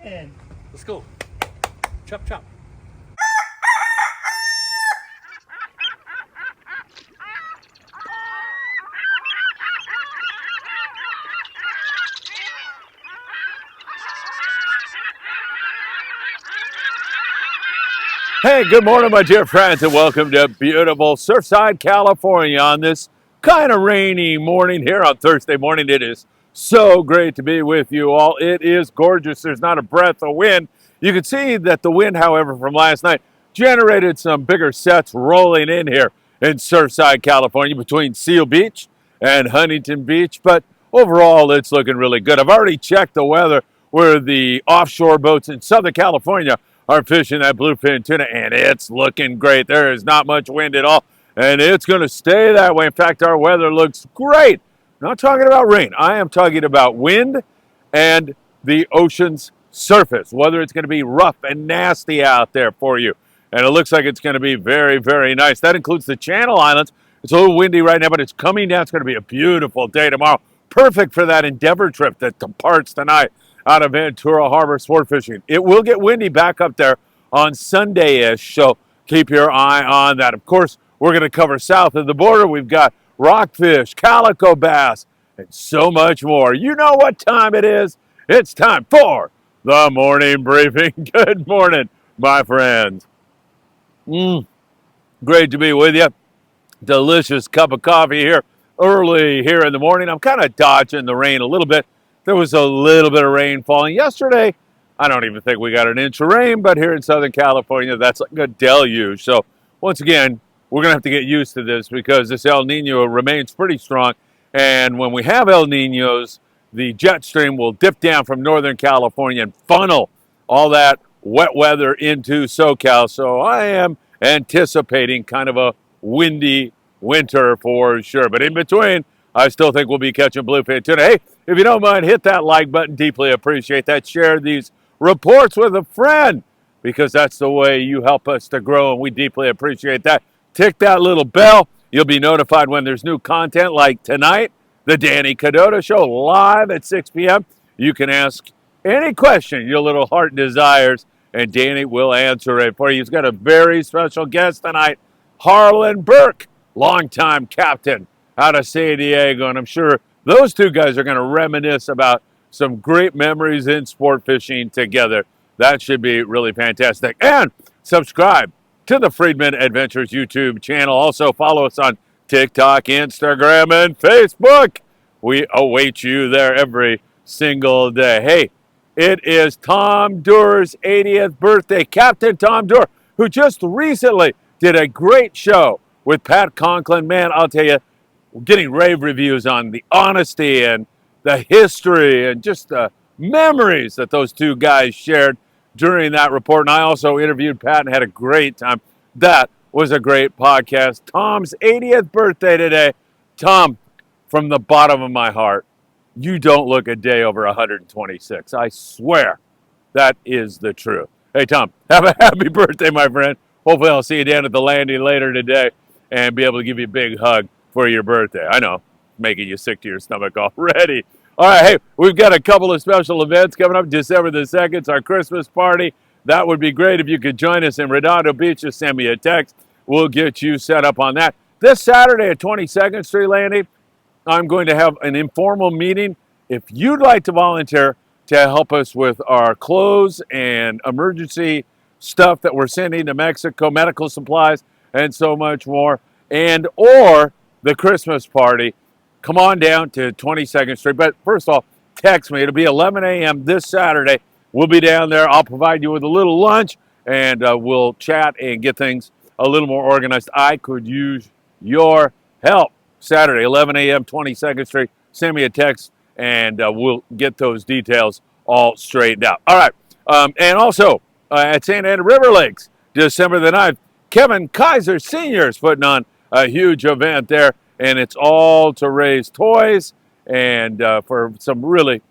in. Let's go. Chop, chop. Hey, good morning, my dear friends, and welcome to beautiful Surfside, California on this kind of rainy morning here on Thursday morning. It is so great to be with you all. It is gorgeous. There's not a breath of wind. You can see that the wind, however, from last night generated some bigger sets rolling in here in Surfside, California between Seal Beach and Huntington Beach. But overall, it's looking really good. I've already checked the weather where the offshore boats in Southern California are fishing that bluefin tuna, and it's looking great. There is not much wind at all, and it's going to stay that way. In fact, our weather looks great. I'm not talking about rain. I am talking about wind and the ocean's surface, whether it's going to be rough and nasty out there for you. And it looks like it's going to be very, very nice. That includes the Channel Islands. It's a little windy right now, but it's coming down. It's going to be a beautiful day tomorrow. Perfect for that Endeavor trip that departs tonight out of Ventura Harbor sport fishing. It will get windy back up there on Sunday-ish, so keep your eye on that. Of course, we're going to cover south of the border. We've got rockfish, calico bass, and so much more. You know what time it is. It's time for the morning briefing. Good morning, my friends. Great to be with you. Delicious cup of coffee here early here in the morning. I'm kind of dodging the rain a little bit. There was a little bit of rain falling yesterday. I don't even think we got an inch of rain, but here in Southern California, that's like a deluge. So once again, we're going to have to get used to this because this El Nino remains pretty strong. And when we have El Ninos, the jet stream will dip down from Northern California and funnel all that wet weather into SoCal. So I am anticipating kind of a windy winter for sure. But in between, I still think we'll be catching bluefin tuna. Hey, if you don't mind, hit that like button. Deeply appreciate that. Share these reports with a friend because that's the way you help us to grow, and we deeply appreciate that. Tick that little bell. You'll be notified when there's new content like tonight, the Danny Kadota Show, live at 6 p.m. You can ask any question your little heart desires, and Danny will answer it for you. He's got a very special guest tonight, Harlan Burke, longtime captain out of San Diego, and I'm sure those two guys are going to reminisce about some great memories in sport fishing together. That should be really fantastic. And subscribe to the Friedman Adventures YouTube channel. Also follow us on TikTok, Instagram, and Facebook. We await you there every single day. Hey, it is Tom Doerr's 80th birthday. Captain Tom Doerr, who just recently did a great show with Pat Conklin. Man, I'll tell you, getting rave reviews on the honesty and the history and just the memories that those two guys shared during that report. And I also interviewed Pat and had a great time. That was a great podcast. Tom's 80th birthday today. Tom, from the bottom of my heart, you don't look a day over 126. I swear that is the truth. Hey, Tom, have a happy birthday, my friend. Hopefully I'll see you down at the landing later today and be able to give you a big hug for your birthday. I know, making you sick to your stomach already. All right, hey, we've got a couple of special events coming up December the 2nd. It's our Christmas party. That would be great if you could join us in Redondo Beach. Just send me a text. We'll get you set up on that. This Saturday at 22nd Street Landing, I'm going to have an informal meeting. If you'd like to volunteer to help us with our clothes and emergency stuff that we're sending to Mexico, medical supplies, and so much more, and or the Christmas party, come on down to 22nd Street. But first of all, text me. It'll be 11 a.m. this Saturday. We'll be down there. I'll provide you with a little lunch, and we'll chat and get things a little more organized. I could use your help. Saturday, 11 a.m., 22nd Street. Send me a text, and we'll get those details all straightened out. All right. And also, at Santa Ana River Lakes, December the 9th, Kevin Kaiser Sr. is putting on a huge event there, and it's all to raise toys and for some really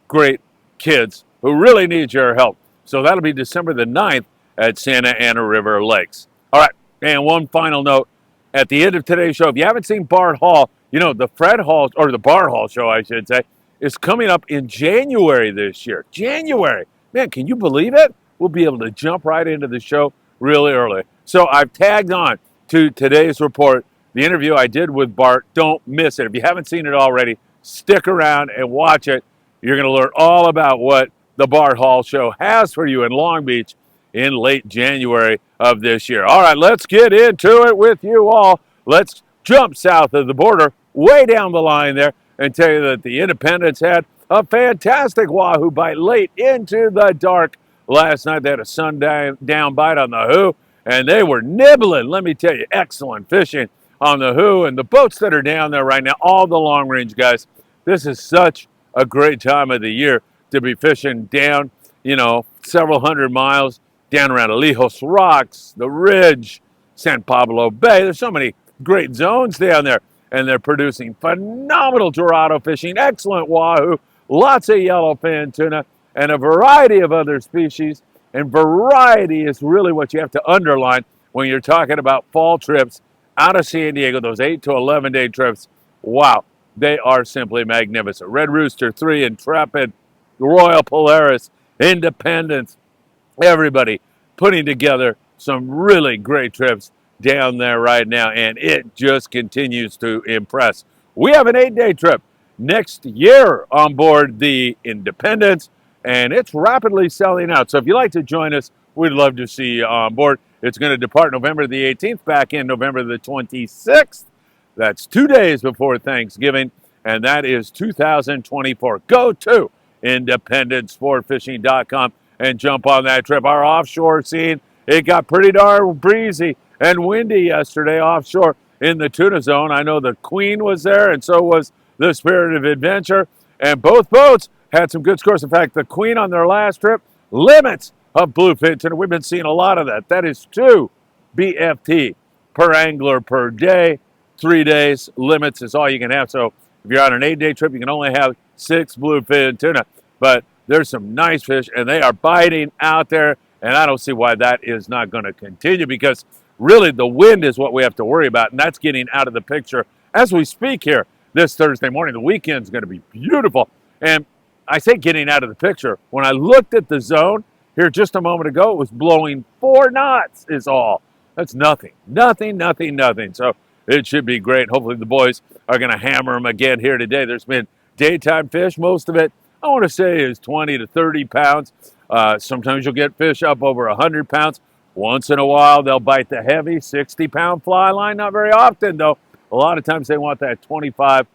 great kids who really need your help. So that'll be December the 9th at Santa Ana River Lakes. All right, and one final note. At the end of today's show, if you haven't seen Bart Hall, you know, the Fred Hall, or the Bart Hall show, I should say, is coming up in January this year. January. Man, can you believe it? We'll be able to jump right into the show really early. So I've tagged on to today's report, the interview I did with Bart. Don't miss it. If you haven't seen it already, stick around and watch it. You're going to learn all about what the Bart Hall Show has for you in Long Beach in late January of this year. All right, let's get into it with you all. Let's jump south of the border, way down the line there, and tell you that the Independents had a fantastic wahoo bite late into the dark last night. They had a sundown bite on the Who, and they were nibbling. Let me tell you, excellent fishing on the Who, and the boats that are down there right now, all the long range guys. This is such a great time of the year to be fishing down, several hundred miles down around Alijos Rocks, the Ridge, San Pablo Bay. There's so many great zones down there, and they're producing phenomenal Dorado fishing, excellent wahoo, lots of yellowfin tuna, and a variety of other species. And variety is really what you have to underline when you're talking about fall trips out of San Diego, those 8 to 11 day trips. Wow, they are simply magnificent. Red Rooster 3, Intrepid, Royal Polaris, Independence, everybody putting together some really great trips down there right now, and it just continues to impress. We have an 8-day trip next year on board the Independence, and it's rapidly selling out. So if you'd like to join us, we'd love to see you on board. It's going to depart November the 18th, back in November the 26th. That's 2 days before Thanksgiving, and that is 2024. Go to independentsportfishing.com and jump on that trip. Our offshore scene, it got pretty darn breezy and windy yesterday offshore in the tuna zone. I know the Queen was there, and so was the Spirit of Adventure, and both boats had some good scores. In fact, the Queen on their last trip, limits of bluefin tuna. We've been seeing a lot of that. That is 2 BFT per angler per day. 3 days limits is all you can have. So if you're on an 8-day trip, you can only have 6 bluefin tuna. But there's some nice fish, and they are biting out there, and I don't see why that is not going to continue, because really the wind is what we have to worry about, and that's getting out of the picture as we speak here this Thursday morning. The weekend's going to be beautiful, and I say getting out of the picture. When I looked at the zone here just a moment ago, it was blowing 4 knots is all. That's nothing. So it should be great. Hopefully the boys are going to hammer them again here today. There's been daytime fish. Most of it, I want to say, is 20 to 30 pounds. Sometimes you'll get fish up over 100 pounds. Once in a while, they'll bite the heavy 60-pound fly line. Not very often, though. A lot of times they want that 25,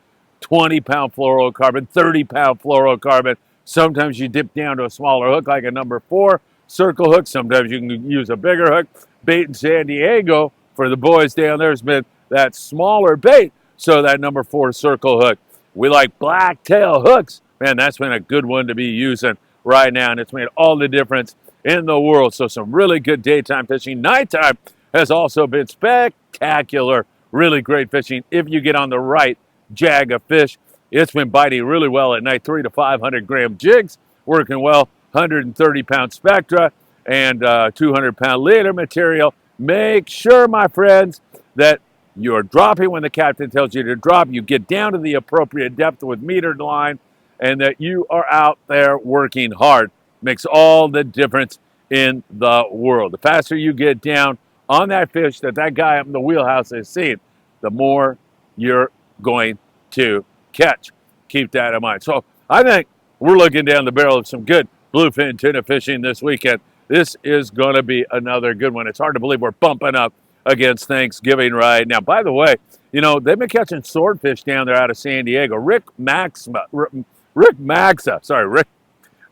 20-pound fluorocarbon, 30-pound fluorocarbon. Sometimes you dip down to a smaller hook, like a number 4 circle hook. Sometimes you can use a bigger hook. Bait in San Diego for the boys down there has been that smaller bait, so that number 4 circle hook. We like blacktail hooks. Man, that's been a good one to be using right now, and it's made all the difference in the world. So some really good daytime fishing. Nighttime has also been spectacular. Really great fishing if you get on the right jag of fish. It's been biting really well at night. 300 to 500 gram jigs working well. 130-pound spectra and 200-pound leader material. Make sure, my friends, that you're dropping when the captain tells you to drop. You get down to the appropriate depth with metered line, and that you are out there working hard. Makes all the difference in the world. The faster you get down on that fish that guy up in the wheelhouse has seen, the more you're going to catch. Keep that in mind. So I think we're looking down the barrel of some good bluefin tuna fishing this weekend. This is going to be another good one. It's hard to believe we're bumping up against Thanksgiving right now. By the way, they've been catching swordfish down there out of San Diego. Rick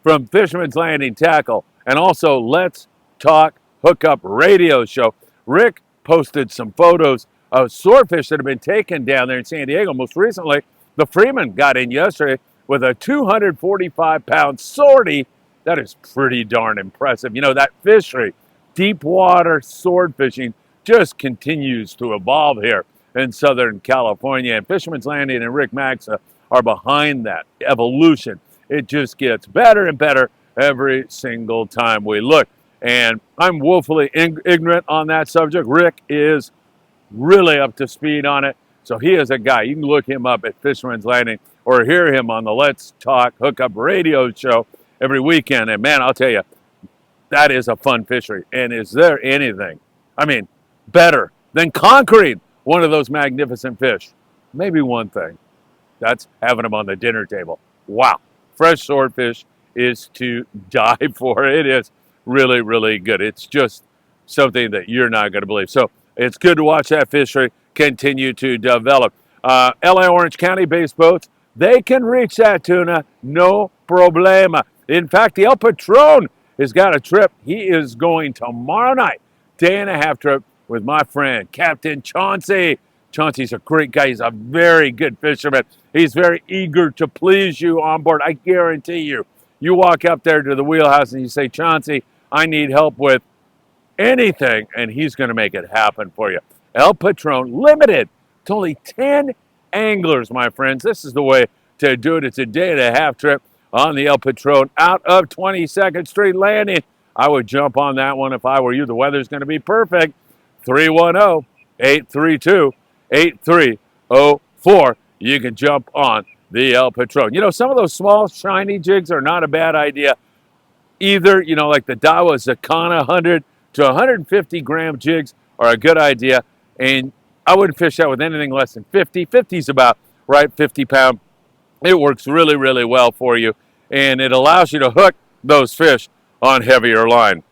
from Fisherman's Landing Tackle, and also Let's Talk Hookup Radio Show. Rick posted some photos of swordfish that have been taken down there in San Diego. Most recently, the Freedman got in yesterday with a 245-pound sortie. That is pretty darn impressive. That fishery, deep water sword fishing, just continues to evolve here in Southern California. And Fisherman's Landing and Rick Maxa are behind that evolution. It just gets better and better every single time we look. And I'm woefully ignorant on that subject. Rick is really up to speed on it. So he is a guy. You can look him up at Fisherman's Landing or hear him on the Let's Talk Hookup Radio Show. every weekend. And man, I'll tell you, that is a fun fishery. And is there anything, I mean, better than conquering one of those magnificent fish? Maybe one thing. That's having them on the dinner table. Wow. Fresh swordfish is to die for. It is really, really good. It's just something that you're not going to believe. So it's good to watch that fishery continue to develop. LA Orange County based boats, they can reach that tuna, no problema. In fact, the El Patron has got a trip. He is going tomorrow night, day-and-a-half trip with my friend, Captain Chauncey. Chauncey's a great guy. He's a very good fisherman. He's very eager to please you on board. I guarantee you, you walk up there to the wheelhouse and you say, Chauncey, I need help with anything, and he's going to make it happen for you. El Patron, limited to only 10 anglers, my friends. This is the way to do it. It's a day-and-a-half trip on the El Patron out of 22nd Street Landing. I would jump on that one if I were you. The weather's going to be perfect. 310-832-8304. You can jump on the El Patron. You know, some of those small, shiny jigs are not a bad idea either. You know, like the Dawa Zakana 100 to 150 gram jigs are a good idea. And I wouldn't fish that with anything less than 50. 50 is about right, 50 pound. It works really, really well for you. And it allows you to hook those fish on heavier line.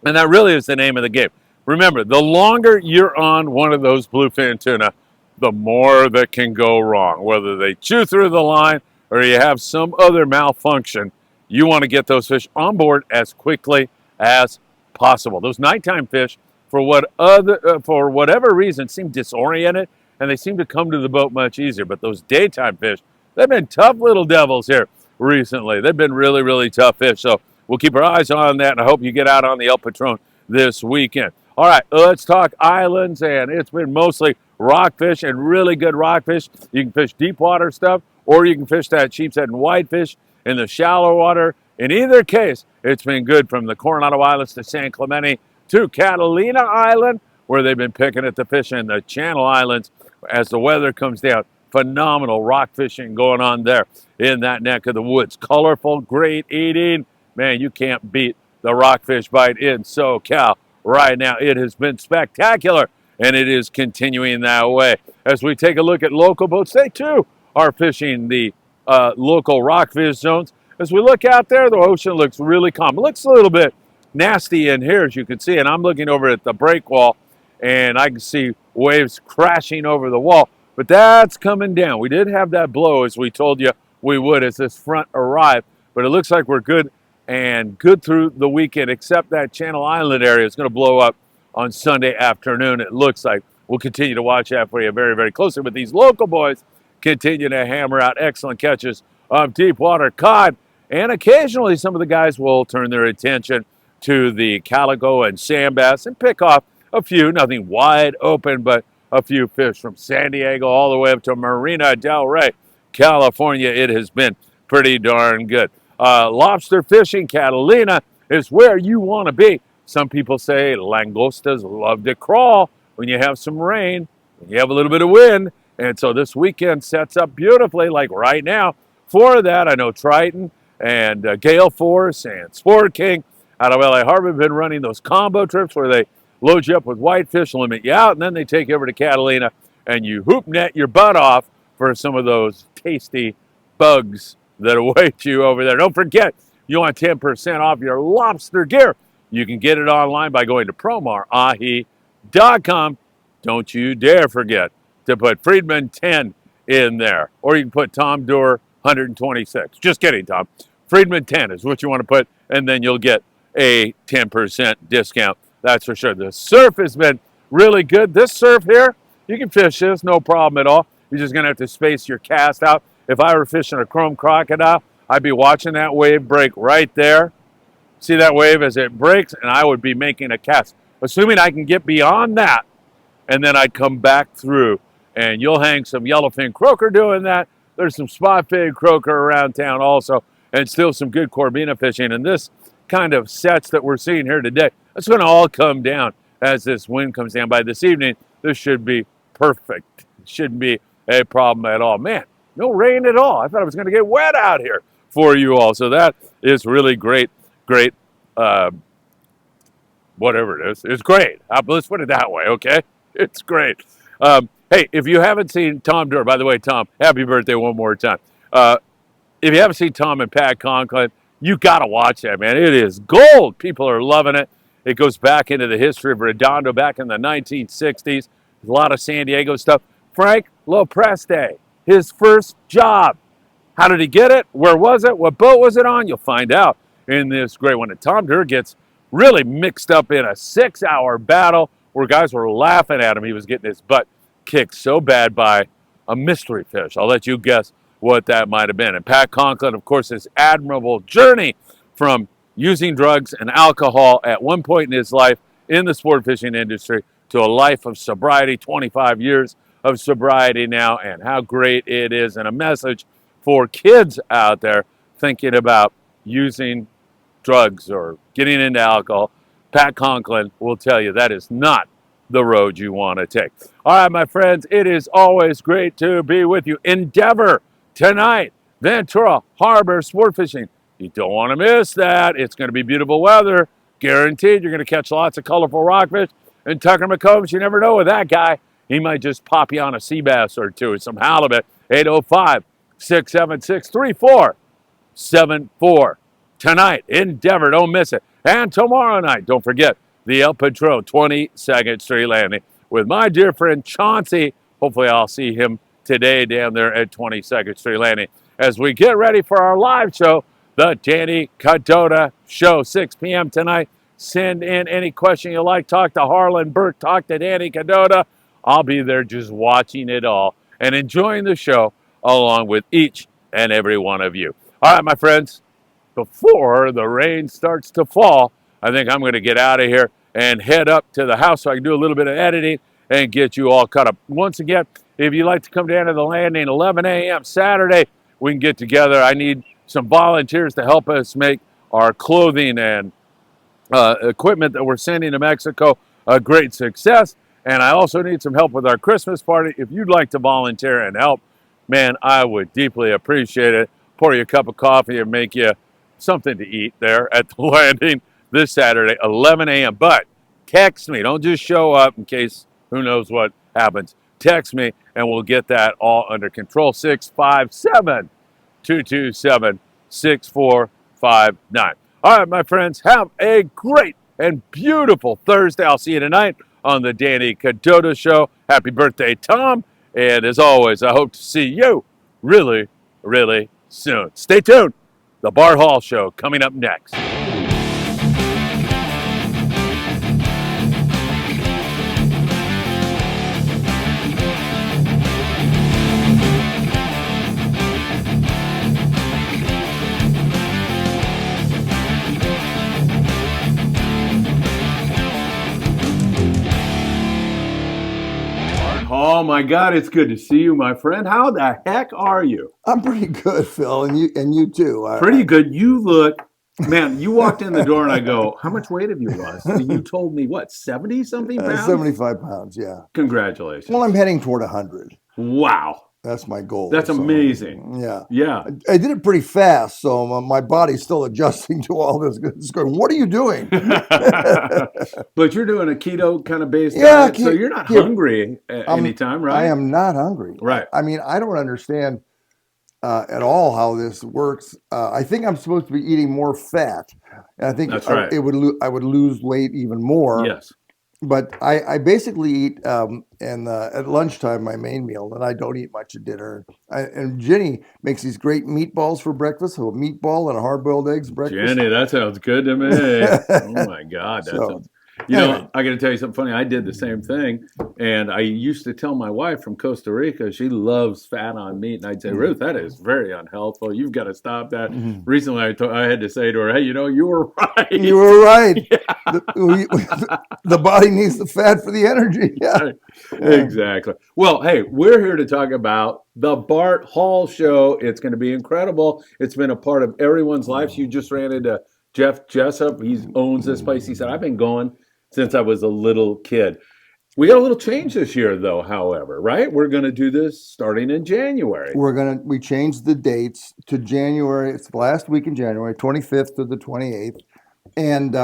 And that really is the name of the game. Remember, the longer you're on one of those bluefin tuna, the more that can go wrong. Whether they chew through the line or you have some other malfunction, you want to get those fish on board as quickly as possible. Those nighttime fish, for whatever reason, seem disoriented, and they seem to come to the boat much easier. But those daytime fish, they've been tough little devils here recently. They've been really, really tough fish. So we'll keep our eyes on that, and I hope you get out on the El Patron this weekend. All right, let's talk islands, and it's been mostly rockfish and really good rockfish. You can fish deep water stuff, or you can fish that sheepshead and whitefish in the shallow water. In either case, it's been good from the Coronado Islands to San Clemente to Catalina Island, where they've been picking at the fish in the Channel Islands as the weather comes down. Phenomenal rock fishing going on there in that neck of the woods. Colorful, great eating. Man, you can't beat the rockfish bite in SoCal right now. It has been spectacular, and it is continuing that way. As we take a look at local boats, they too are fishing the local rockfish zones. As we look out there, the ocean looks really calm. It looks a little bit nasty in here, as you can see, and I'm looking over at the break wall, and I can see waves crashing over the wall, but that's coming down. We did have that blow, as we told you we would, as this front arrived, but it looks like we're good and good through the weekend, except that Channel Island area is going to blow up on Sunday afternoon. It looks like we'll continue to watch that for you very, very closely, but these local boys continue to hammer out excellent catches of deep water cod, and occasionally some of the guys will turn their attention to the calico and sand bass and pick off a few, nothing wide open, but a few fish from San Diego all the way up to Marina del Rey, California. It has been pretty darn good. Lobster fishing, Catalina is where you want to be. Some people say langostas love to crawl when you have some rain, when you have a little bit of wind, and so this weekend sets up beautifully, like right now. For that, I know Triton and Gale Force and Sport King out of LA Harbor have been running those combo trips where they load you up with whitefish, limit you out, and then they take you over to Catalina and you hoop net your butt off for some of those tasty bugs that await you over there. Don't forget, you want 10% off your lobster gear. You can get it online by going to promarahi.com. Don't you dare forget to put Friedman 10 in there, or you can put Tom Doer 126. Just kidding, Tom. Friedman 10 is what you want to put, and then you'll get a 10% discount. That's for sure. The surf has been really good. This surf here, you can fish this, no problem at all. You're just going to have to space your cast out. If I were fishing a chrome crocodile, I'd be watching that wave break right there. See that wave as it breaks, and I would be making a cast. Assuming I can get beyond that, and then I'd come back through, and you'll hang some yellowfin croaker doing that. There's some spotfin croaker around town also, and still some good corbina fishing. And this kind of sets that we're seeing here today, that's going to all come down as this wind comes down. By this evening, this should be perfect. It shouldn't be a problem at all. Man, no rain at all. I thought it was going to get wet out here for you all. So that is really great, great. Whatever it is, it's great. Let's put it that way, okay? It's great. Hey, if you haven't seen Tom Durr, by the way, Tom, happy birthday one more time. If you haven't seen Tom and Pat Conklin, you got to watch that, man. It is gold. People are loving it. It goes back into the history of Redondo back in the 1960s. A lot of San Diego stuff. Frank Lopresti, his first job. How did he get it? Where was it? What boat was it on? You'll find out in this great one. And Tom Durr gets really mixed up in a 6-hour battle where guys were laughing at him. He was getting his butt kicked so bad by a mystery fish. I'll let you guess what that might have been. And Pat Conklin, of course, his admirable journey from using drugs and alcohol at one point in his life in the sport fishing industry to a life of sobriety, 25 years of sobriety now, and how great it is, and a message for kids out there thinking about using drugs or getting into alcohol. Pat Conklin will tell you that is not the road you want to take. All right, my friends, it is always great to be with you. Endeavor tonight, Ventura Harbor Sport Fishing. You don't want to miss that. It's going to be beautiful weather. Guaranteed you're going to catch lots of colorful rockfish. And Tucker McCombs, you never know with that guy. He might just pop you on a sea bass or two. Some halibut. 805-676-3474. Tonight, Endeavor, don't miss it. And tomorrow night, don't forget, the El Patron 22nd Street Landing with my dear friend Chauncey. Hopefully I'll see him today down there at 22nd Street Landing as we get ready for our live show, the Danny Kadota Show, 6 p.m. tonight. Send in any question you like. Talk to Harlan Burke. Talk to Danny Kadota. I'll be there just watching it all and enjoying the show along with each and every one of you. All right, my friends, before the rain starts to fall, I think I'm going to get out of here and head up to the house so I can do a little bit of editing and get you all caught up. Once again, if you'd like to come down to the landing 11 a.m. Saturday, we can get together. I need some volunteers to help us make our clothing and equipment that we're sending to Mexico a great success. And I also need some help with our Christmas party. If you'd like to volunteer and help, man, I would deeply appreciate it. Pour you a cup of coffee and make you something to eat there at the landing this Saturday, 11 a.m. But text me. Don't just show up in case who knows what happens. Text me, and we'll get that all under control. 657-227-6459. All right, my friends, have a great and beautiful Thursday. I'll see you tonight on the Danny Kadota Show. Happy birthday, Tom. And as always, I hope to see you really, really soon. Stay tuned. The Bart Hall Show coming up next. Oh my God, it's good to see you, my friend. How the heck are you? I'm pretty good, Phil, and you too. Pretty good. You look, man, you walked in the door and I go, how much weight have you lost? And you told me, what, 70-something pounds? 75 pounds, yeah. Congratulations. Well, I'm heading toward 100. Wow. That's my goal. That's amazing. Yeah. Yeah. I did it pretty fast, so my body's still adjusting to all this. It's going, what are you doing? But you're doing a keto kind of based Yeah, diet, so you're not hungry at any time, right? I am not hungry. Right. I mean, I don't understand at all how this works. I think I'm supposed to be eating more fat. And I think That's right. I would lose weight even more. Yes. But I basically eat at lunchtime my main meal, and I don't eat much at dinner. And Jenny makes these great meatballs for breakfast, so a meatball and a hard-boiled eggs breakfast. Jenny, that sounds good to me. Oh my God, that sounds. You know, I got to tell you something funny. I did the same thing, and I used to tell my wife from Costa Rica, she loves fat on meat, and I'd say, Ruth, that is very unhealthful. You've got to stop that. Recently, I had to say to her, hey, you know, you were right. You were right. Yeah. The body needs the fat for the energy. Yeah. Exactly. Well, hey, we're here to talk about the Bart Hall Show. It's going to be incredible. It's been a part of everyone's lives. You just ran into Jeff Jessup. He owns this place. He said, I've been going since I was a little kid. We got a little change this year, though, however, right? We're going to do this starting in January. We changed the dates to January. It's the last week in January, 25th to the 28th, and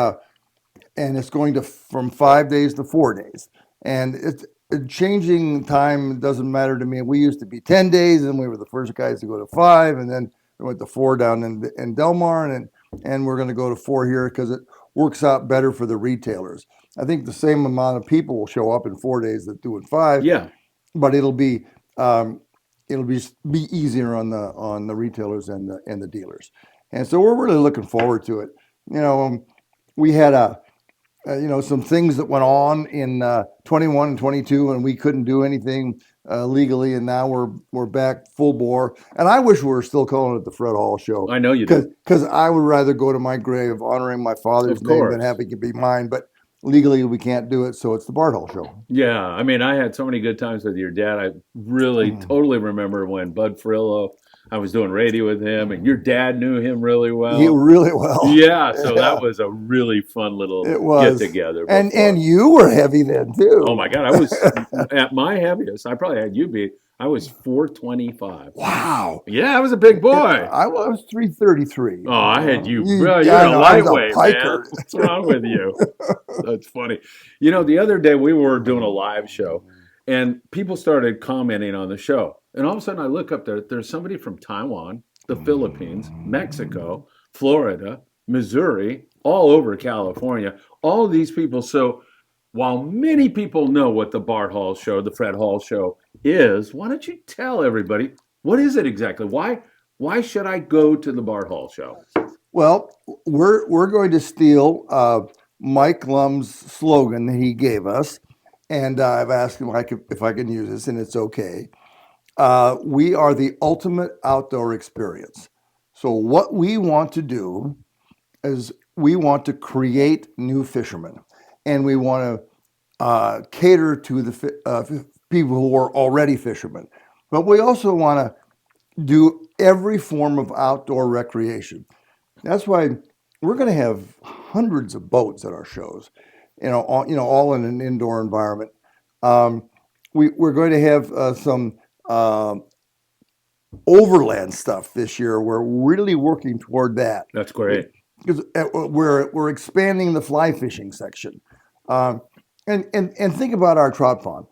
it's going to from 5 days to 4 days. And it's changing time doesn't matter to me. We used to be 10 days, and we were the first guys to go to 5, and then we went to 4 down in Del Mar, and we're going to go to 4 here because it works out better for the retailers. I think the same amount of people will show up in 4 days that do in 5. Yeah. But it'll be easier on the retailers and the dealers. And so we're really looking forward to it. We had some things that went on in 21 and 22, and we couldn't do anything legally, and now we're back full bore. And I wish we were still calling it the Fred Hall Show. I know you do. Because I would rather go to my grave honoring my father's name than have it be mine. But legally, we can't do it, so it's the Bart Hall Show. Yeah, I mean, I had so many good times with your dad. I really totally remember when Bud Frillo, I was doing radio with him, and your dad knew him really well. Really well. Yeah, so that was a really fun little get together. And you were heavy then too. Oh my God, I was at my heaviest. I probably had you beat. I was 425. Wow. Yeah, I was a big boy. I was 333. Oh, I had you. Bro, you're a lightweight, man. What's wrong with you? That's funny. The other day we were doing a live show, and people started commenting on the show. And all of a sudden I look up there, there's somebody from Taiwan, the Philippines, Mexico, Florida, Missouri, all over California, all of these people. So while many people know what the Bart Hall Show, the Fred Hall Show is, why don't you tell everybody, what is it exactly? Why should I go to the Bart Hall Show? Well, we're going to steal Mike Lum's slogan that he gave us, and I've asked him if I can use this, and it's okay. We are the ultimate outdoor experience. So what we want to do is we want to create new fishermen, and we want to cater to the people who are already fishermen. But we also want to do every form of outdoor recreation. That's why we're going to have hundreds of boats at our shows, all in an indoor environment. We're going to have some overland stuff this year. We're really working toward that. That's great. Because we're expanding the fly fishing section. And think about our trout pond.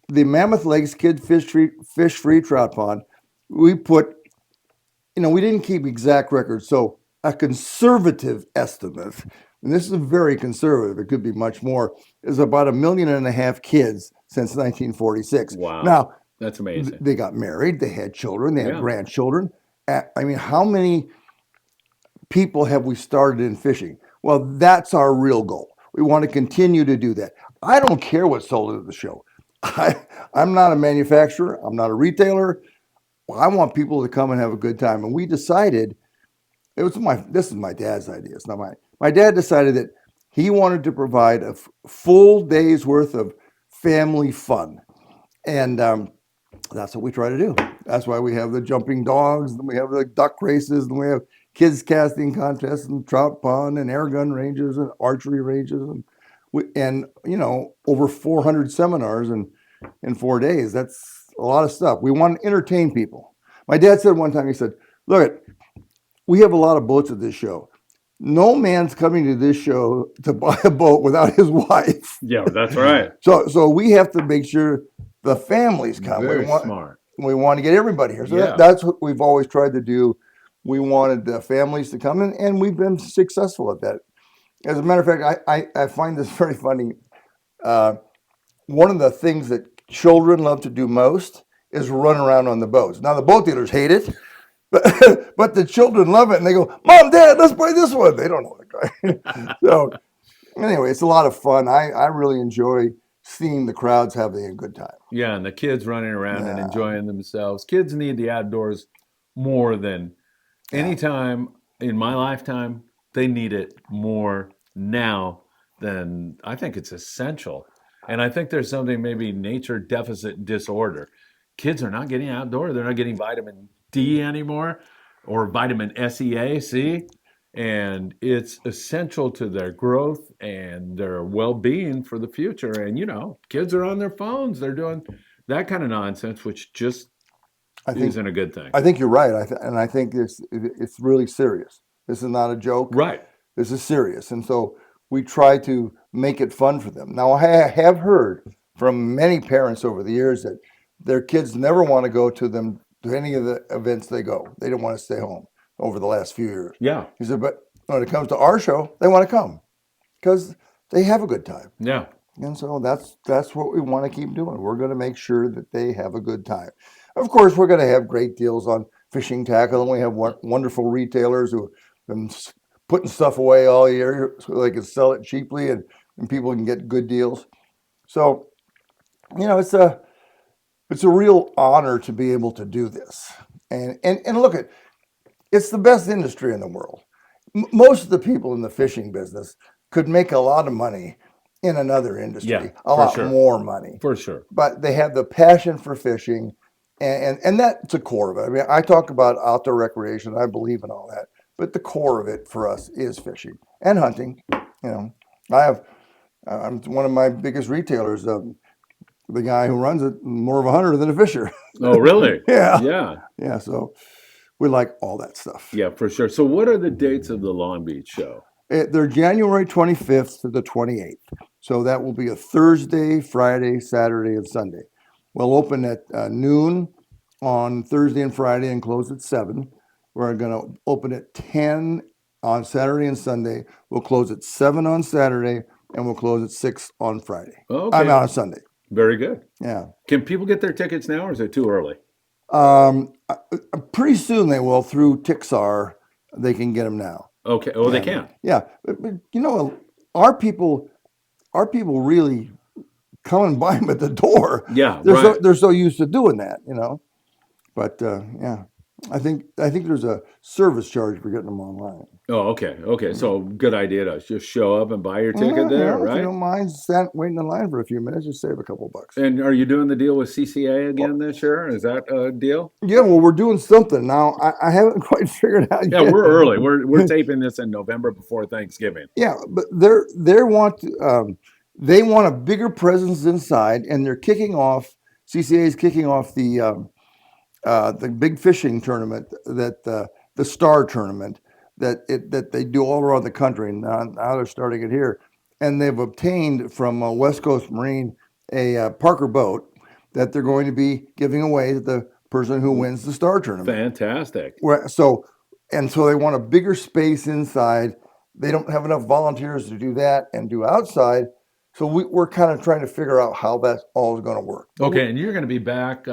The Mammoth Lakes Kid Fish Free Trout Pond, we put, we didn't keep exact records. So a conservative estimate, and this is very conservative, it could be much more, is about 1.5 million kids since 1946. Wow. Now, that's amazing. They got married, they had children, they had grandchildren. I mean, how many people have we started in fishing? Well, that's our real goal. We want to continue to do that. I don't care what's sold at the show. I'm not a manufacturer. I'm not a retailer. I want people to come and have a good time. And we decided, this is my dad's idea. It's not mine. My dad decided that he wanted to provide a full day's worth of family fun. And that's what we try to do. That's why we have the jumping dogs, and we have the duck races, and we have kids casting contests, and trout pond, and air gun ranges, and archery ranges, and over 400 seminars in 4 days. That's a lot of stuff. We want to entertain people. My dad said one time, he said, look, we have a lot of boats at this show. No man's coming to this show to buy a boat without his wife. Yeah, that's right. So we have to make sure the families come. Very smart. We want to get everybody here. So that's what we've always tried to do. We wanted the families to come in, and we've been successful at that. As a matter of fact, I find this very funny. One of the things that children love to do most is run around on the boats. Now, the boat dealers hate it, but the children love it, and they go, Mom, Dad, let's buy this one. They don't know the guy. So anyway, it's a lot of fun. I really enjoy seeing the crowds having a good time. Yeah, and the kids running around and enjoying themselves. Kids need the outdoors more than any time in my lifetime. They need it more now than I think it's essential. And I think there's something, maybe nature deficit disorder. Kids are not getting outdoors. They're not getting vitamin D anymore, or vitamin SEA. See? and it's essential to their growth and their well-being for the future. And kids are on their phones, they're doing that kind of nonsense, which just I think isn't a good thing. I think you're right. And I think it's really serious. This is not a joke. Right. This is serious. And so we try to make it fun for them. Now, I have heard from many parents over the years that their kids never want to go to any of the events they go. They don't want to stay home over the last few years. Yeah. He said, but when it comes to our show, they want to come because they have a good time. Yeah. And so that's what we want to keep doing. We're going to make sure that they have a good time. Of course, we're going to have great deals on fishing tackle, and we have wonderful retailers who have been putting stuff away all year so they can sell it cheaply and people can get good deals. So, it's a real honor to be able to do this. And look it's the best industry in the world. Most of the people in the fishing business could make a lot of money in another industry, a lot more money. For sure. But they have the passion for fishing, and that's the core of it. I mean, I talk about outdoor recreation. I believe in all that. But the core of it for us is fishing and hunting. I'm one of my biggest retailers. The guy who runs it, more of a hunter than a fisher. Oh, really? Yeah. So we like all that stuff. Yeah, for sure. So what are the dates of the Long Beach show? They're January 25th to the 28th. So that will be a Thursday, Friday, Saturday, and Sunday. We'll open at noon on Thursday and Friday and close at 7. We're going to open at 10 on Saturday and Sunday. We'll close at 7 on Saturday, and we'll close at 6 on Friday. Okay. I'm on Sunday. Very good. Yeah. Can people get their tickets now, or is it too early? Pretty soon they will. Through Tixar, they can get them now. Okay. Oh, they can. Yeah. But our people really come and buy them at the door. Yeah. They're so used to doing that, But yeah. I think there's a service charge for getting them online. Oh, okay. Okay. So good idea to just show up and buy your ticket there, right? If you don't mind waiting in line for a few minutes, just save a couple bucks. And are you doing the deal with CCA again this year? Is that a deal? Yeah, well, we're doing something now. I haven't quite figured out yet. Yeah, we're early. We're taping this in November before Thanksgiving. Yeah, but they want a bigger presence inside, and they're kicking off. CCA is kicking off the big fishing tournament, the Star tournament that they do all around the country. Now they're starting it here, and they've obtained from West Coast Marine a Parker boat that they're going to be giving away to the person who wins the Star tournament. Fantastic. So they want a bigger space inside. They don't have enough volunteers to do that and do outside. So we're kind of trying to figure out how that all is going to work. Okay, and you're going to be back,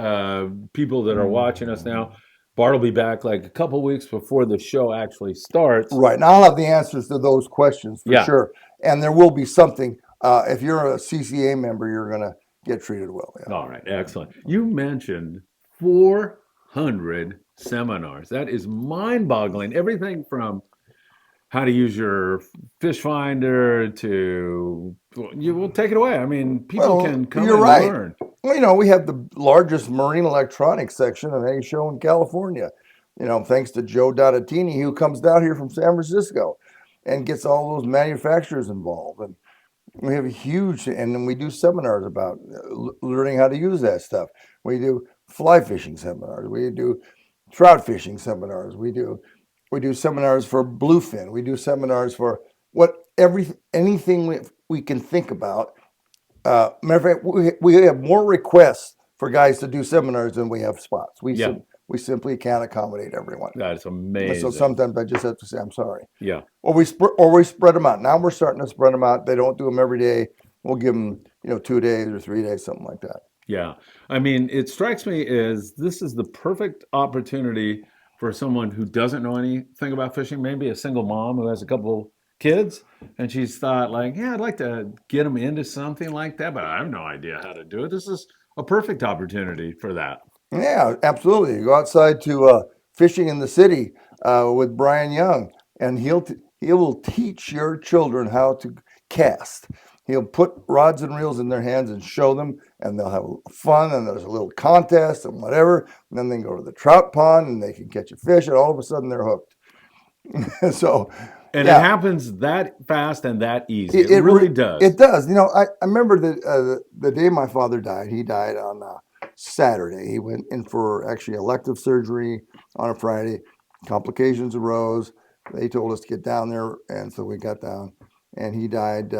people that are watching us now, Bart will be back like a couple weeks before the show actually starts. Right, and I'll have the answers to those questions for sure. And there will be something, if you're a CCA member, you're going to get treated well. Yeah. All right, excellent. You mentioned 400 seminars. That is mind-boggling. Everything from how to use your fish finder to, you will take it away. I mean, people can come and learn. Well, we have the largest marine electronics section of any show in California. Thanks to Joe Donatini, who comes down here from San Francisco and gets all those manufacturers involved. And we have and then we do seminars about learning how to use that stuff. We do fly fishing seminars. We do trout fishing seminars. We do seminars for bluefin. We do seminars for anything we can think about. Matter of fact, we have more requests for guys to do seminars than we have spots. We simply can't accommodate everyone. That's amazing. So sometimes I just have to say, I'm sorry. Yeah. Or we spread them out. Now we're starting to spread them out. They don't do them every day. We'll give them 2 days or 3 days, something like that. Yeah. I mean, it strikes me as this is the perfect opportunity for someone who doesn't know anything about fishing, maybe a single mom who has a couple kids, and she's thought like, yeah, I'd like to get them into something like that, but I have no idea how to do it. This is a perfect opportunity for that. Yeah, absolutely. You go outside to Fishing in the City with Brian Young, and he will teach your children how to cast. He'll put rods and reels in their hands and show them, and they'll have fun, and there's a little contest and whatever. And then they can go to the trout pond, and they can catch a fish, and all of a sudden they're hooked. So, And it yeah, happens that fast and that easy. It really does. It does. You know, I remember the day my father died. He died on Saturday. He went in for actually elective surgery on a Friday. Complications arose. They told us to get down there, and so we got down. And he died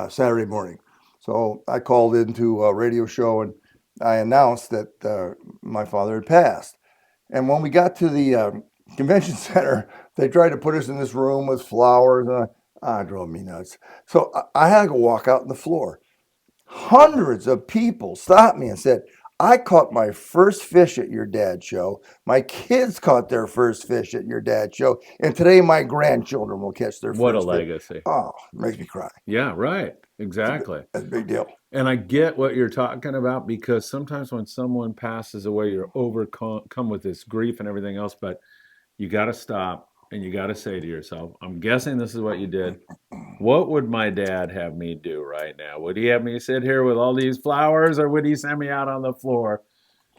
Saturday morning. So I called into a radio show and I announced that my father had passed. And when we got to the convention center, they tried to put us in this room with flowers. And it drove me nuts. So I had to go walk out on the floor. Hundreds of people stopped me and said, I caught my first fish at your dad's show. My kids caught their first fish at your dad's show. And today my grandchildren will catch their What a first fish. legacy. Oh, it makes me cry. Yeah, right. Exactly. That's a big deal. And I get what you're talking about, because sometimes when someone passes away, you're overcome with this grief and everything else, but you got to stop and you got to say to yourself, I'm guessing this is what you did. What would my dad have me do right now? Would he have me sit here with all these flowers, or would he send me out on the floor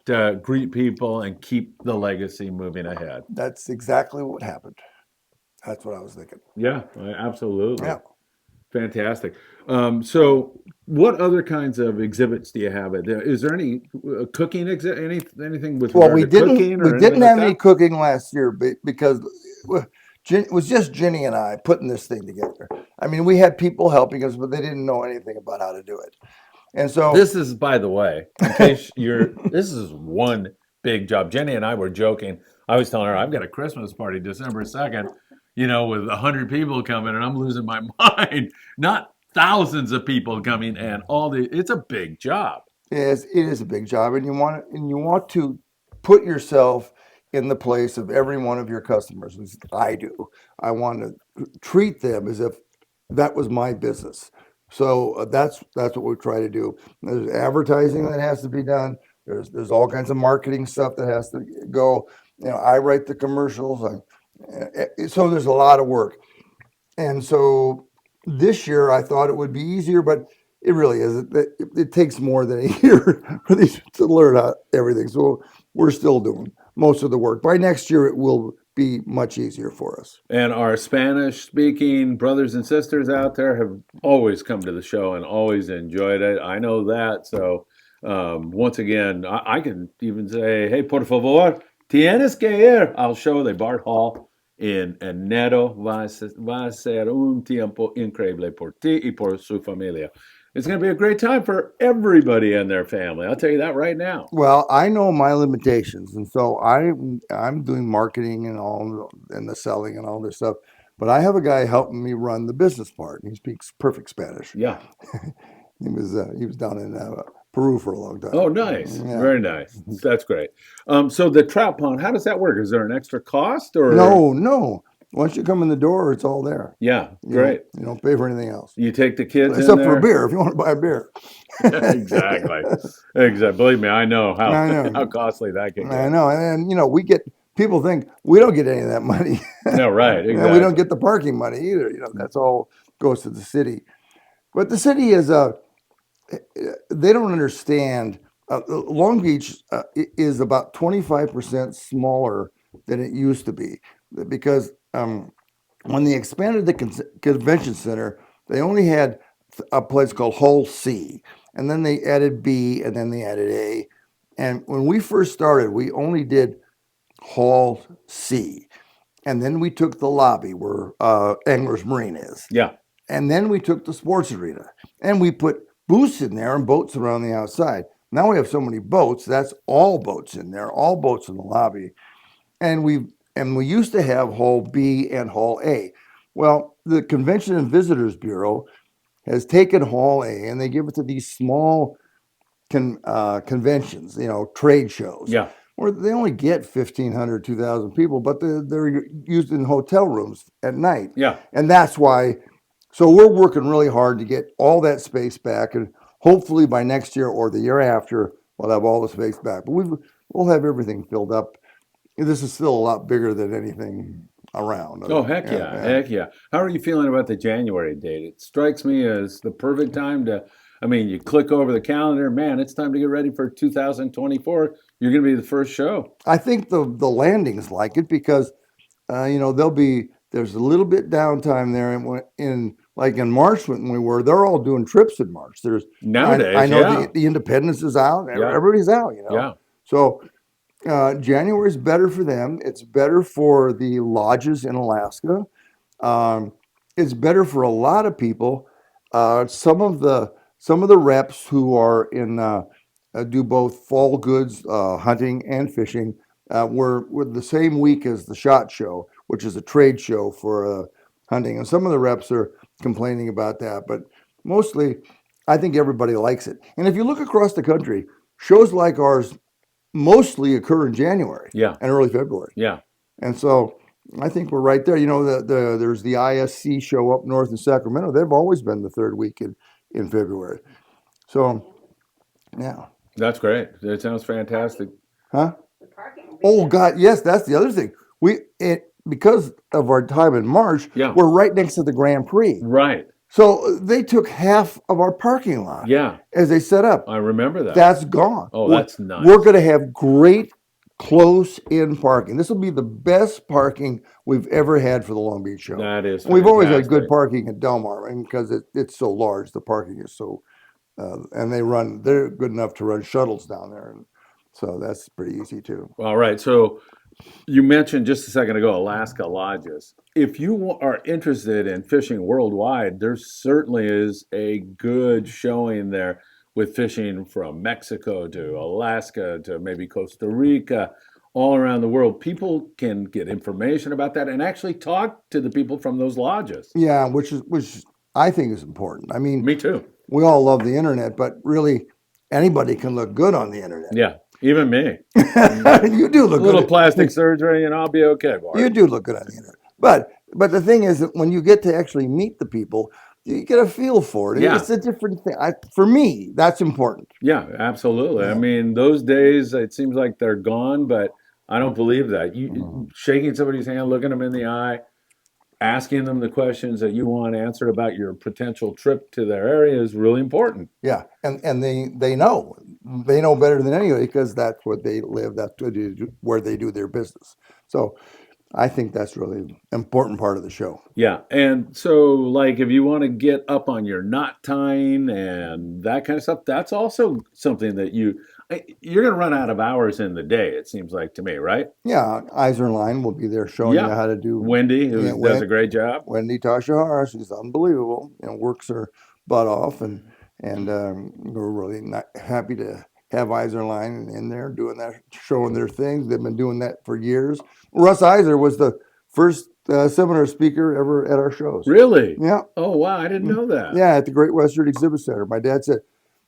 to greet people and keep the legacy moving ahead? That's exactly what happened. That's what I was thinking. Yeah, absolutely. Yeah. Fantastic. So, what other kinds of exhibits do you have? Is there any cooking anything with Well, regard to cooking or we anything didn't like have any that? cooking last year because it was just Ginny and I putting this thing together. I mean, we had people helping us, but they didn't know anything about how to do it. And so This is, by the way, in case this is one big job. Jenny and I were joking. I was telling her I've got a Christmas party December 2nd, with 100 people coming, and I'm losing my mind. Not thousands of people coming, and it's a big job. it is a big job, and you want to put yourself in the place of every one of your customers, as I do. I want to treat them as if that was my business. So that's what we try to do. There's advertising that has to be done. There's all kinds of marketing stuff that has to go. I write the commercials. So there's a lot of work. And so this year I thought it would be easier, but it really isn't. It takes more than a year for these to learn everything. So we're still doing most of the work. By next year, it will be much easier for us. And our Spanish speaking brothers and sisters out there have always come to the show and always enjoyed it. I know that. So, once again, I can even say, hey, por favor, tienes que ir al show de Bart Hall en enero. Va a ser un tiempo increíble por ti y por su familia. It's going to be a great time for everybody and their family. I'll tell you that right now. Well, I know my limitations, and so I'm doing marketing and all and the selling and all this stuff. But I have a guy helping me run the business part, and he speaks perfect Spanish. Yeah. He was down in Peru for a long time. Oh, nice. Yeah. Very nice. That's great. So the trout pond, how does that work? Is there an extra cost or? No. Once you come in the door, it's all there. Yeah, great. You don't pay for anything else. You take the kids except in for there? a beer if you want to buy a beer. Exactly. Believe me, I know how costly that can get. I know. And we get people think we don't get any of that money. No, right. Exactly. And we don't get the parking money either. That's all goes to the city. But the city is they don't understand. Long Beach is about 25% smaller than it used to be because when they expanded the convention center, they only had a place called Hall C, and then they added B, and then they added A. And when we first started, we only did Hall C, and then we took the lobby where Anglers Marine is. Yeah. And then we took the sports arena, and we put booths in there and boats around the outside. Now we have so many boats, that's all boats in there, all boats in the lobby. And we used to have Hall B and Hall A. Well, the Convention and Visitors Bureau has taken Hall A and they give it to these small conventions, trade shows. Yeah. Where they only get 1,500, 2,000 people, but they're used in hotel rooms at night. Yeah. And that's why. So we're working really hard to get all that space back, and hopefully by next year or the year after, we'll have all the space back. But we'll have everything filled up. This is still a lot bigger than anything around. Oh, heck yeah. Heck yeah. How are you feeling about the January date? It strikes me as the perfect time you click over the calendar, man, it's time to get ready for 2024. You're going to be the first show. I think the landings like it because there's a little bit downtime there, and in March when we were, they're all doing trips in March. Nowadays, I know yeah. the Independence is out, Yeah. everybody's out, Yeah. So January is better for them. It's better for the lodges in Alaska. It's better for a lot of people. Some of the reps who are in do both fall goods hunting and fishing. We're the same week as the SHOT Show, which is a trade show for hunting, and some of the reps are complaining about that, but mostly, I think everybody likes it. And if you look across the country, shows like ours mostly occur in January Yeah. and early February. Yeah. And so I think we're right there. There's the ISC show up north in Sacramento. They've always been the third week in February. So, yeah. That's great. That sounds fantastic. Huh? Oh, God, yes, that's the other thing. Because of our time in March, Yeah. we're right next to the Grand Prix. Right. So they took half of our parking lot Yeah. as they set up. I remember that. That's gone. Oh, that's nice. We're going to have great close-in parking. This will be the best parking we've ever had for the Long Beach show. That is We've always had good fantastic. parking at Del Mar, and because it's so large, the parking is so, and they're good enough to run shuttles down there, and so that's pretty easy too. All right. So you mentioned just a second ago Alaska lodges. If you are interested in fishing worldwide, there certainly is a good showing there with fishing from Mexico to Alaska to maybe Costa Rica, all around the world. People can get information about that and actually talk to the people from those lodges. Yeah, which I think is important. I mean, Me too. we all love the internet, but really anybody can look good on the internet. Yeah, even me. You do look A little good. plastic surgery and I'll be okay, Bart. You do look good on the internet. But the thing is that when you get to actually meet the people, you get a feel for it. Yeah. It's a different thing. For me, that's important. Yeah, absolutely. Yeah. I mean, those days, it seems like they're gone, but I don't believe that. Shaking somebody's hand, looking them in the eye, asking them the questions that you want answered about your potential trip to their area is really important. Yeah, and they know better than anybody because that's what they live. That's where they do their business. So I think that's really an important part of the show. Yeah. And so, like, if you want to get up on your knot tying and that kind of stuff, that's also something that you're going to run out of hours in the day, it seems like to me, right? Yeah, Eisner Line will be there showing you how to do. Wendy, who does a great job. Wendy Tashihara, she's unbelievable. Works her butt off, and we're really happy to have Eisner Line in there doing that, showing their things. They've been doing that for years. Russ Eisner was the first seminar speaker ever at our shows. Really? Yeah. Oh, wow. I didn't know that. Yeah, at the Great Western Exhibit Center. My dad said,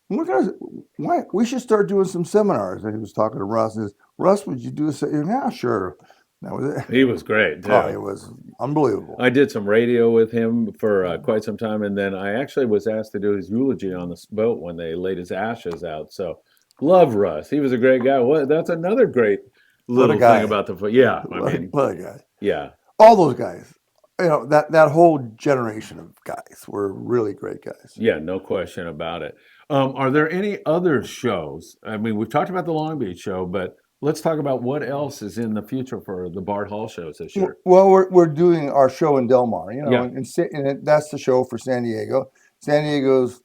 why we should start doing some seminars. And he was talking to Russ and he says, Russ, would you do a seminar? Yeah, sure. That was it. He was great, too. Oh, it was unbelievable. I did some radio with him for quite some time, and then I actually was asked to do his eulogy on the boat when they laid his ashes out. So, love Russ. He was a great guy. That's another great little thing about the foot. Yeah, what a guy. Yeah. All those guys. That whole generation of guys were really great guys. Yeah, no question about it. Are there any other shows? I mean, we've talked about the Long Beach show, but let's talk about what else is in the future for the Bart Hall shows this year. Well, we're doing our show in Del Mar, Yeah. and that's the show for San Diego. San Diego's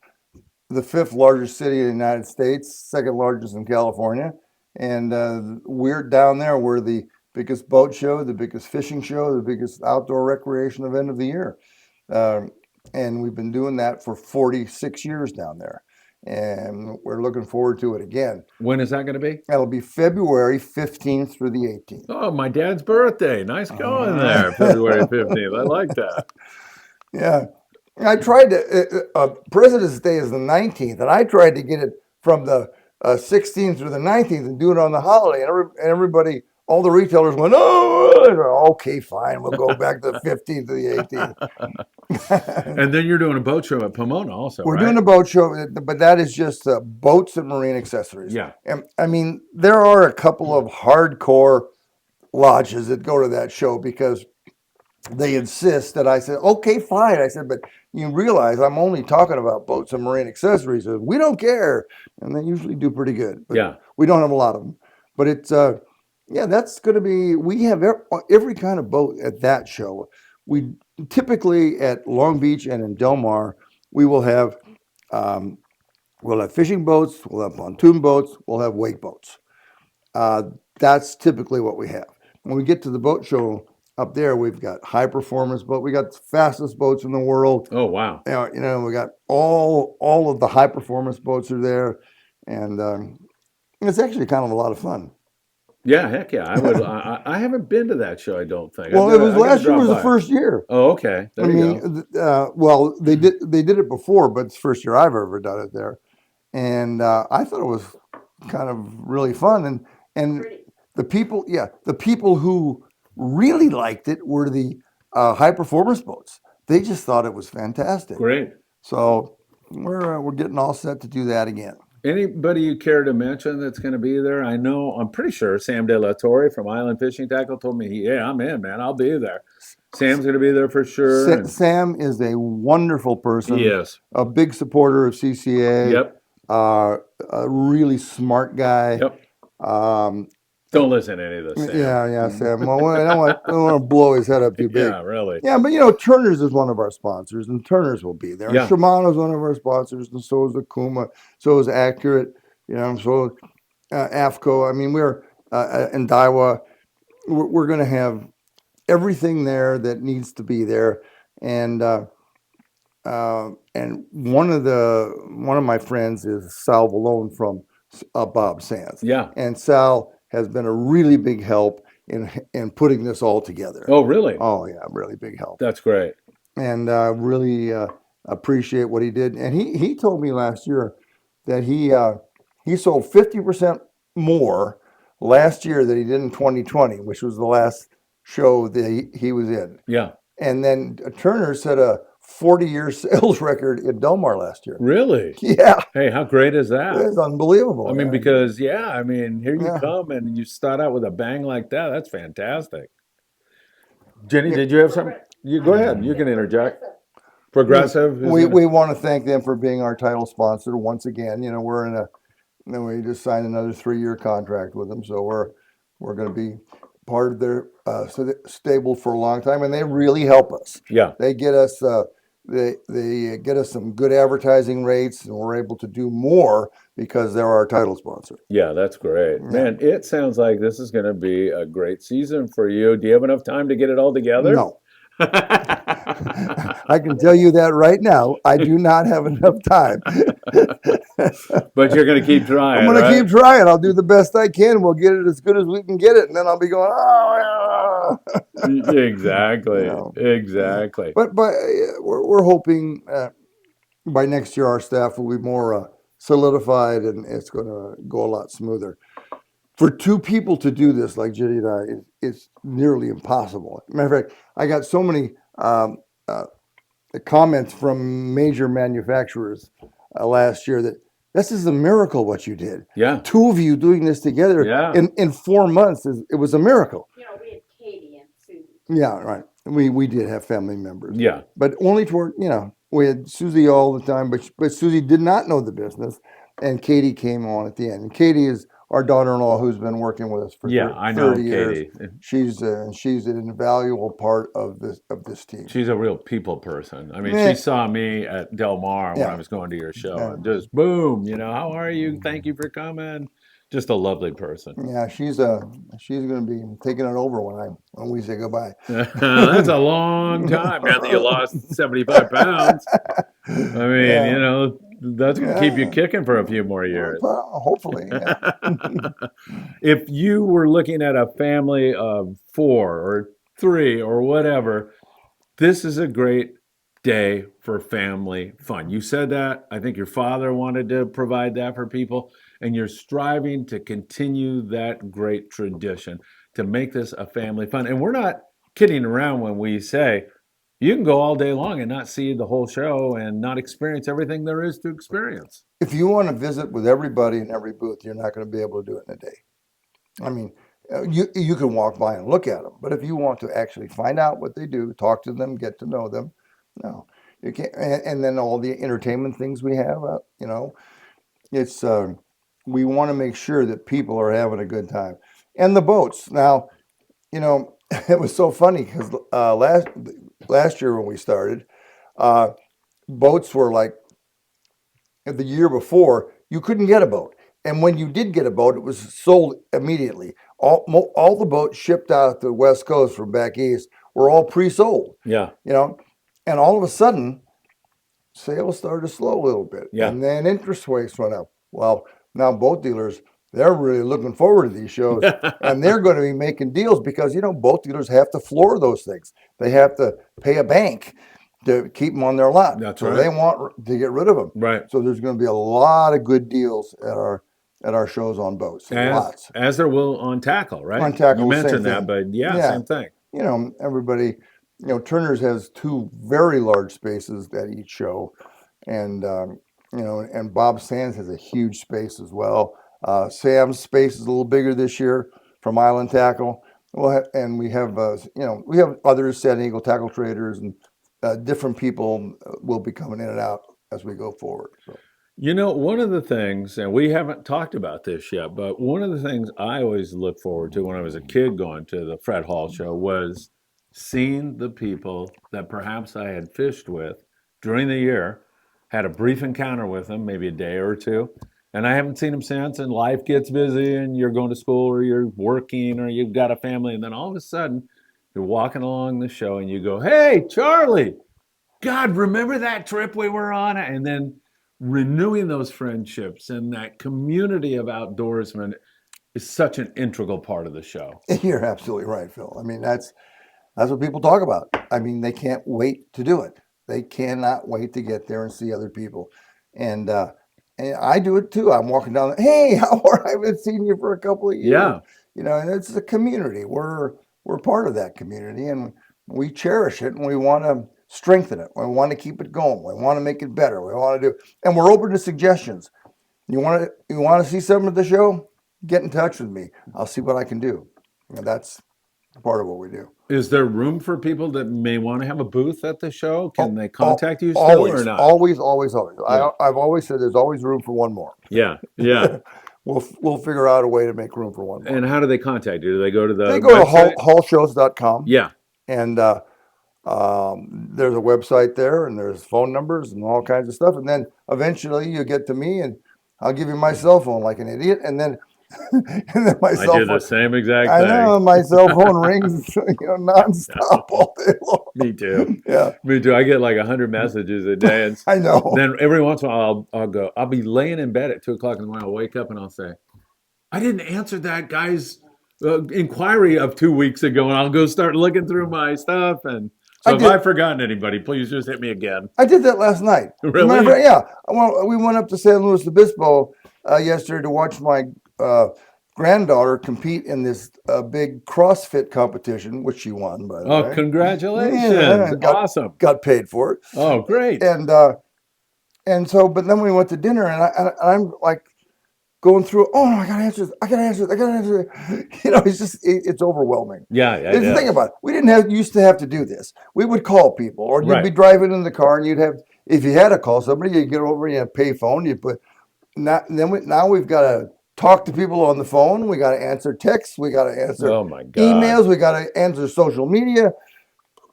the 5th largest city in the United States, 2nd largest in California, and we're down there. We're the biggest boat show, the biggest fishing show, the biggest outdoor recreation event of the year, and we've been doing that for 46 years down there. And we're looking forward to it again. When is that going to be? That'll be February 15th through the 18th. Oh, my dad's birthday. Nice going there, February 15th. I like that. Yeah. I tried to, President's Day is the 19th, and I tried to get it from the 16th through the 19th and do it on the holiday. And everybody, all the retailers went, oh, okay, fine. We'll go back to the 15th to the 18th. And then you're doing a boat show at Pomona also, We're right? doing a boat show, but that is just boats and marine accessories. Yeah. And I mean, there are a couple of hardcore lodges that go to that show because they insist that I said, okay, fine. I said, but you realize I'm only talking about boats and marine accessories. We don't care. And they usually do pretty good. But Yeah. we don't have a lot of them. But it's Yeah, that's going to be. We have every kind of boat at that show. We typically at Long Beach and in Del Mar, we will have um, we'll have fishing boats, we'll have pontoon boats, we'll have wake boats. Uh, that's typically what we have. When we get to the boat show up there, we've got high performance boat. We got the fastest boats in the world. Oh, wow. We got all of the high performance boats are there, and it's actually kind of a lot of fun. Yeah, heck yeah. I would. I haven't been to that show. I don't think. Well, it was I gotta last year drop was the by. first year. Oh, okay. I There you go. mean, well, they did it before, but it's the first year I've ever done it there, and I thought it was kind of really fun. And the people who really liked it were the high performance boats. They just thought it was fantastic. Great. So we're getting all set to do that again. Anybody you care to mention that's going to be there? I'm pretty sure Sam De La Torre from Island Fishing Tqckle told me, yeah, I'm in, man. I'll be there. Sam's going to be there for sure. Sam is a wonderful person. Yes. A big supporter of CCA. Yep. A really smart guy. Yep. Um, Don't listen to any of this, Sam. Yeah, Sam. Well, I don't want to blow his head up too big. Yeah, really. Yeah, but Turner's is one of our sponsors, and Turner's will be there. Yeah. And Shimano's one of our sponsors, and so is Akuma, so is Accurate, so AFCO. I mean, we're in Daiwa. We're going to have everything there that needs to be there, and one of my friends is Sal Valone from Bob Sands. Yeah. And Sal has been a really big help in putting this all together. Oh, really? Oh, yeah, really big help. That's great. And really appreciate what he did. And he told me last year that he sold 50% more last year than he did in 2020, which was the last show that he was in. Yeah. And then Turner set a 40-year sales record in Del Mar last year. Really? Yeah. Hey, how great is that? It's unbelievable. I mean, because here you Yeah. come and you start out with a bang like that. That's fantastic. Jenny, did you have something? You go ahead. You can interject. Progressive. We want to thank them for being our title sponsor once again. We just signed another 3-year contract with them, so we're going to be part of their stable for a long time, and they really help us. Yeah. They get us they get us some good advertising rates, and we're able to do more because they're our title sponsor. Yeah, that's great. Yeah. Man, it sounds like this is going to be a great season for you. Do you have enough time to get it all together? No. I can tell you that right now. I do not have enough time. But you're going to keep trying. I'm going to keep trying. I'll do the best I can. We'll get it as good as we can get it, and then I'll be going, oh, yeah. Exactly. Exactly. But we're hoping by next year our staff will be more solidified, and it's going to go a lot smoother. For 2 people to do this, like Jenny and I, it's nearly impossible. Matter of fact, I got so many comments from major manufacturers last year that this is a miracle what you did. Yeah. 2 of you doing this together in 4 months, it was a miracle. We had Katie and Susie. Yeah, right. We did have family members. Yeah. But only toward, we had Susie all the time, but Susie did not know the business, and Katie came on at the end. And Katie is our daughter-in-law who's been working with us for 30 years. Katie. She's an invaluable part of this team. She's a real people person. I mean, she saw me at Del Mar when I was going to your show, and just boom, how are you? Thank you for coming. Just a lovely person. Yeah, she's going to be taking it over when we say goodbye. That's a long time now that you lost 75 pounds. I mean, that's going to keep you kicking for a few more years. Well, hopefully. Yeah. If you were looking at a family of 4 or 3 or whatever, this is a great day for family fun. You said that. I think your father wanted to provide that for people, and you're striving to continue that great tradition to make this a family fun. And we're not kidding around when we say you can go all day long and not see the whole show and not experience everything there is to experience. If you want to visit with everybody in every booth, you're not going to be able to do it in a day. I mean, you can walk by and look at them, but if you want to actually find out what they do, talk to them, get to know them, no, you can't. And then all the entertainment things we have, it's we want to make sure that people are having a good time. and the boats. Now, it was so funny because last year when we started, boats were like the year before you couldn't get a boat, and when you did get a boat, it was sold immediately. All the boats shipped out to the West Coast from back east were all pre-sold. Yeah. And all of a sudden, sales started to slow a little bit, Yeah. and then interest rates went up. Well, now boat dealers, they're really looking forward to these shows, and they're going to be making deals because boat dealers have to floor those things. They have to pay a bank to keep them on their lot. That's so right. They want to get rid of them. Right. So there's going to be a lot of good deals at our shows on boats. Lots. As there will on tackle, right? On tackle, you same mentioned that, thing. but Yeah. same thing. Everybody, Turner's has 2 very large spaces at each show, and and Bob Sands has a huge space as well. Sam's space is a little bigger this year from Island Tackle. And we have other San Diego tackle traders, and different people will be coming in and out as we go forward. So. One of the things, and we haven't talked about this yet, but one of the things I always looked forward to when I was a kid going to the Fred Hall show was seeing the people that perhaps I had fished with during the year, had a brief encounter with them, maybe a day or two, and I haven't seen them since, and life gets busy, and you're going to school, or you're working, or you've got a family, and then all of a sudden, you're walking along the show, and you go, "Hey, Charlie, God, remember that trip we were on?" And then renewing those friendships and that community of outdoorsmen is such an integral part of the show. You're absolutely right, Phil. I mean, that's what people talk about. I mean, they can't wait to do it. They cannot wait to get there and see other people. And I do it too. I'm walking down, "Hey, how are I haven't seen you for a couple of years." Yeah. And it's a community. We're part of that community, and we cherish it, and we want to strengthen it. We want to keep it going. We want to make it better. We want to do, and we're open to suggestions. You want to see some of the show? Get in touch with me. I'll see what I can do. That's part of what we do. Is there room for people that may want to have a booth at the show? Can they Oh, contact you still always, or not? Always. Yeah. I've always said there's always room for one more. Yeah. We'll figure out a way to make room for one more. And how do they contact you? Do they go to the They go website? to hallshows.com. Yeah. And there's a website there, and there's phone numbers and all kinds of stuff. And then eventually you get to me, and I'll give you my cell phone like an idiot. And then my cell phone. I do the same exact thing. I know, my cell phone rings nonstop all day long. Me too. Yeah. Me too. I get like 100 messages a day. And I know. Then every once in a while I'll be laying in bed at 2:00 in the morning. I'll wake up and I'll say, "I didn't answer that guy's inquiry of 2 weeks ago," and I'll go start looking through my stuff. And so if I've forgotten anybody, please just hit me again. I did that last night. Really? Remember? Yeah. Well, we went up to San Luis Obispo yesterday to watch my granddaughter compete in this big CrossFit competition, which she won, by the way. Oh, congratulations. Yeah, Awesome. Got paid for it. Oh, great. And so, but then we went to dinner, and I'm like going through, "Oh, I gotta answer this. It's overwhelming." Yeah. Think about it. We didn't used to have to do this. We would call people, or you'd be driving in the car, and you'd have, if you had to call somebody, you'd get over, you have pay phone, now we've got to talk to people on the phone. We got to answer texts. We got to answer emails. We got to answer social media.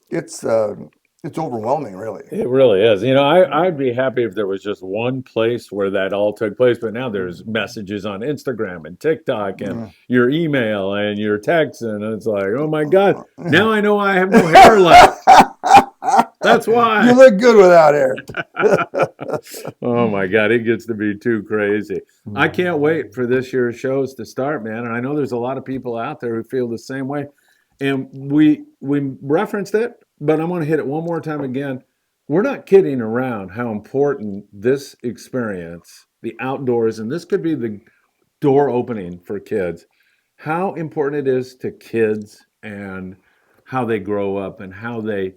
It's overwhelming, really. It really is. I'd be happy if there was just one place where that all took place, but now there's messages on Instagram and TikTok and your email and your text, and it's like, oh my God, now I know I have no hair left. That's why. You look good without hair. Oh my God, it gets to be too crazy. I can't wait for this year's shows to start, man. And I know there's a lot of people out there who feel the same way. And we referenced it, but I'm going to hit it one more time again. We're not kidding around how important this experience, the outdoors, and this could be the door opening for kids, how important it is to kids and how they grow up and how they,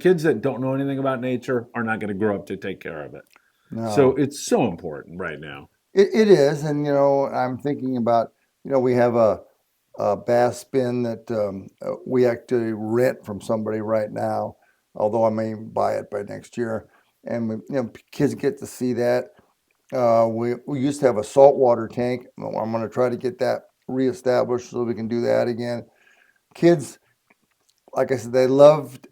kids that don't know anything about nature are not going to grow up to take care of it. No. So it's so important right now. It is. And, I'm thinking about, we have a bass bin that we actually rent from somebody right now, although I may buy it by next year. And kids get to see that. We used to have a saltwater tank. I'm going to try to get that reestablished so we can do that again. Kids, like I said, they loved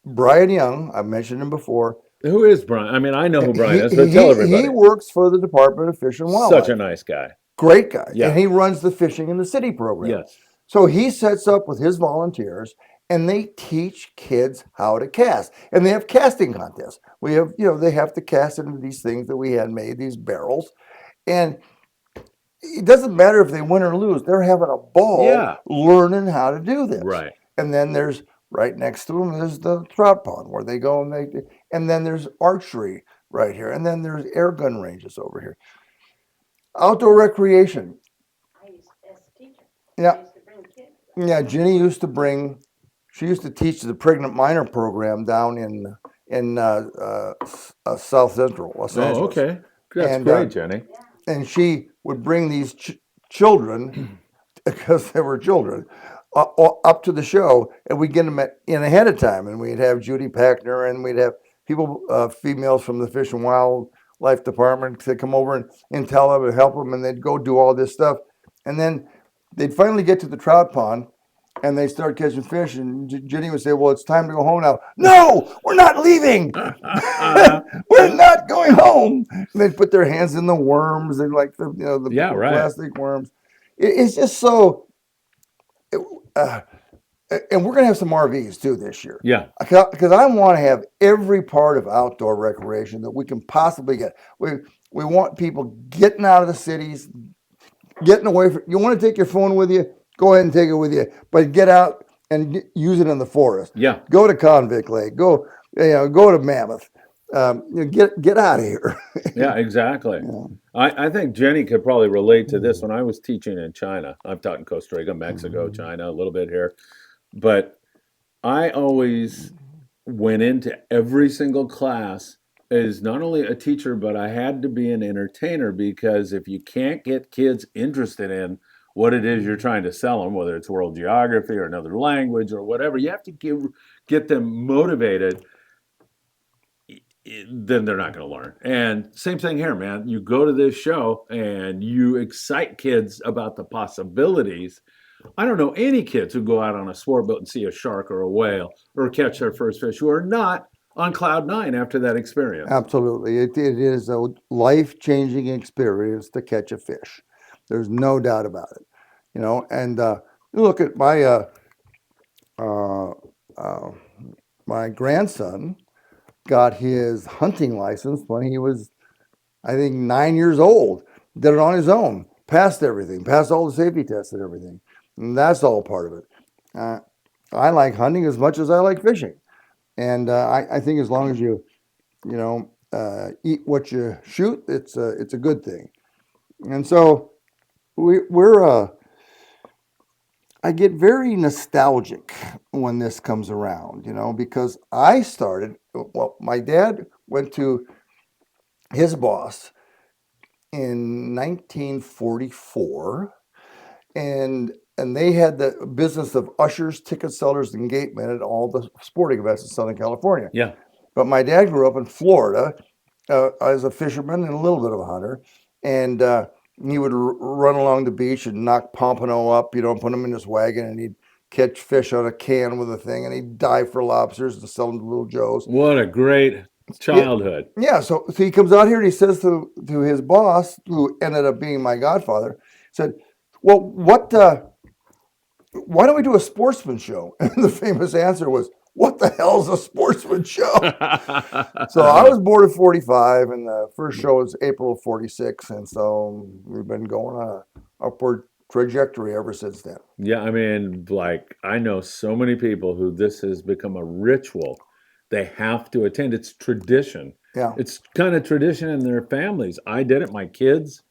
Brian Young. I mentioned him before. Who is Brian? I mean, I know who Brian He, is, but tell everybody. he works for the Department of Fish and Wildlife. Such a nice guy. Great guy. Yeah. And he runs the Fishing in the City program. Yes. So he sets up with his volunteers and they teach kids how to cast. And they have casting contests. We have, they have to cast into these things that we had made, these barrels. And it doesn't matter if they win or lose. They're having a ball learning how to do this. Right. And then there's right next to them is the trout pond where they go and then there's archery right here. And then there's air gun ranges over here. Outdoor recreation. I used as a teacher. Yeah. I used to bring kids. Yeah, Jenny used to teach the pregnant minor program down in South Central Los Angeles. Oh, okay. That's great, Jenny. Yeah. And she would bring these children, because they were children, up to the show, and we'd get them in ahead of time, and we'd have Judy Packner, and we'd have people, females from the Fish and Wildlife Department to come over and tell them and help them, and they'd go do all this stuff, and then they'd finally get to the trout pond, and they start catching fish, and Jenny would say, "Well, it's time to go home now." "No, we're not leaving. We're not going home." And they'd put their hands in the worms, and like the plastic worms. It's just so. And we're gonna have some RVs too this year. Yeah. Because I want to have every part of outdoor recreation that we can possibly get. We want people getting out of the cities, getting away from. You want to take your phone with you? Go ahead and take it with you, but get out and use it in the forest. Yeah. Go to Convict Lake. Go to Mammoth. Get out of here. Yeah, exactly. Yeah. I think Jenny could probably relate to this. When I was teaching in China, I've taught in Costa Rica, Mexico, China, a little bit here, but I always went into every single class as not only a teacher, but I had to be an entertainer, because if you can't get kids interested in what it is you're trying to sell them, whether it's world geography or another language or whatever, you have to get them motivated. Then they're not going to learn. And same thing here, man. You go to this show and you excite kids about the possibilities. I don't know any kids who go out on a sport boat and see a shark or a whale or catch their first fish who are not on cloud nine after that experience. Absolutely. It is a life-changing experience to catch a fish. There's no doubt about it. And look at my grandson got his hunting license when he was, I think, 9 years old. Did it on his own. Passed everything. Passed all the safety tests and everything. And that's all part of it. I like hunting as much as I like fishing. And I think as long as you eat what you shoot, it's a good thing. And so I get very nostalgic when this comes around, because I started, my dad went to his boss in 1944, and they had the business of ushers, ticket sellers, and gatemen at all the sporting events in Southern California. Yeah. But my dad grew up in Florida as a fisherman and a little bit of a hunter, and he would run along the beach and knock pompano up, put him in his wagon, and he'd catch fish on a can with a thing, and he'd dive for lobsters and sell them to little Joes. What a great childhood. Yeah, so he comes out here and he says to his boss, who ended up being my godfather, said, "Well, why don't we do a sportsman show?" And the famous answer was, "What the hell is a sportsman show?" So I was born in 45, and the first show was April of 46, and so we've been going on an upward trajectory ever since then. Yeah, I mean, I know so many people who this has become a ritual. They have to attend. It's tradition. Yeah. It's kind of tradition in their families. I did it. My kids,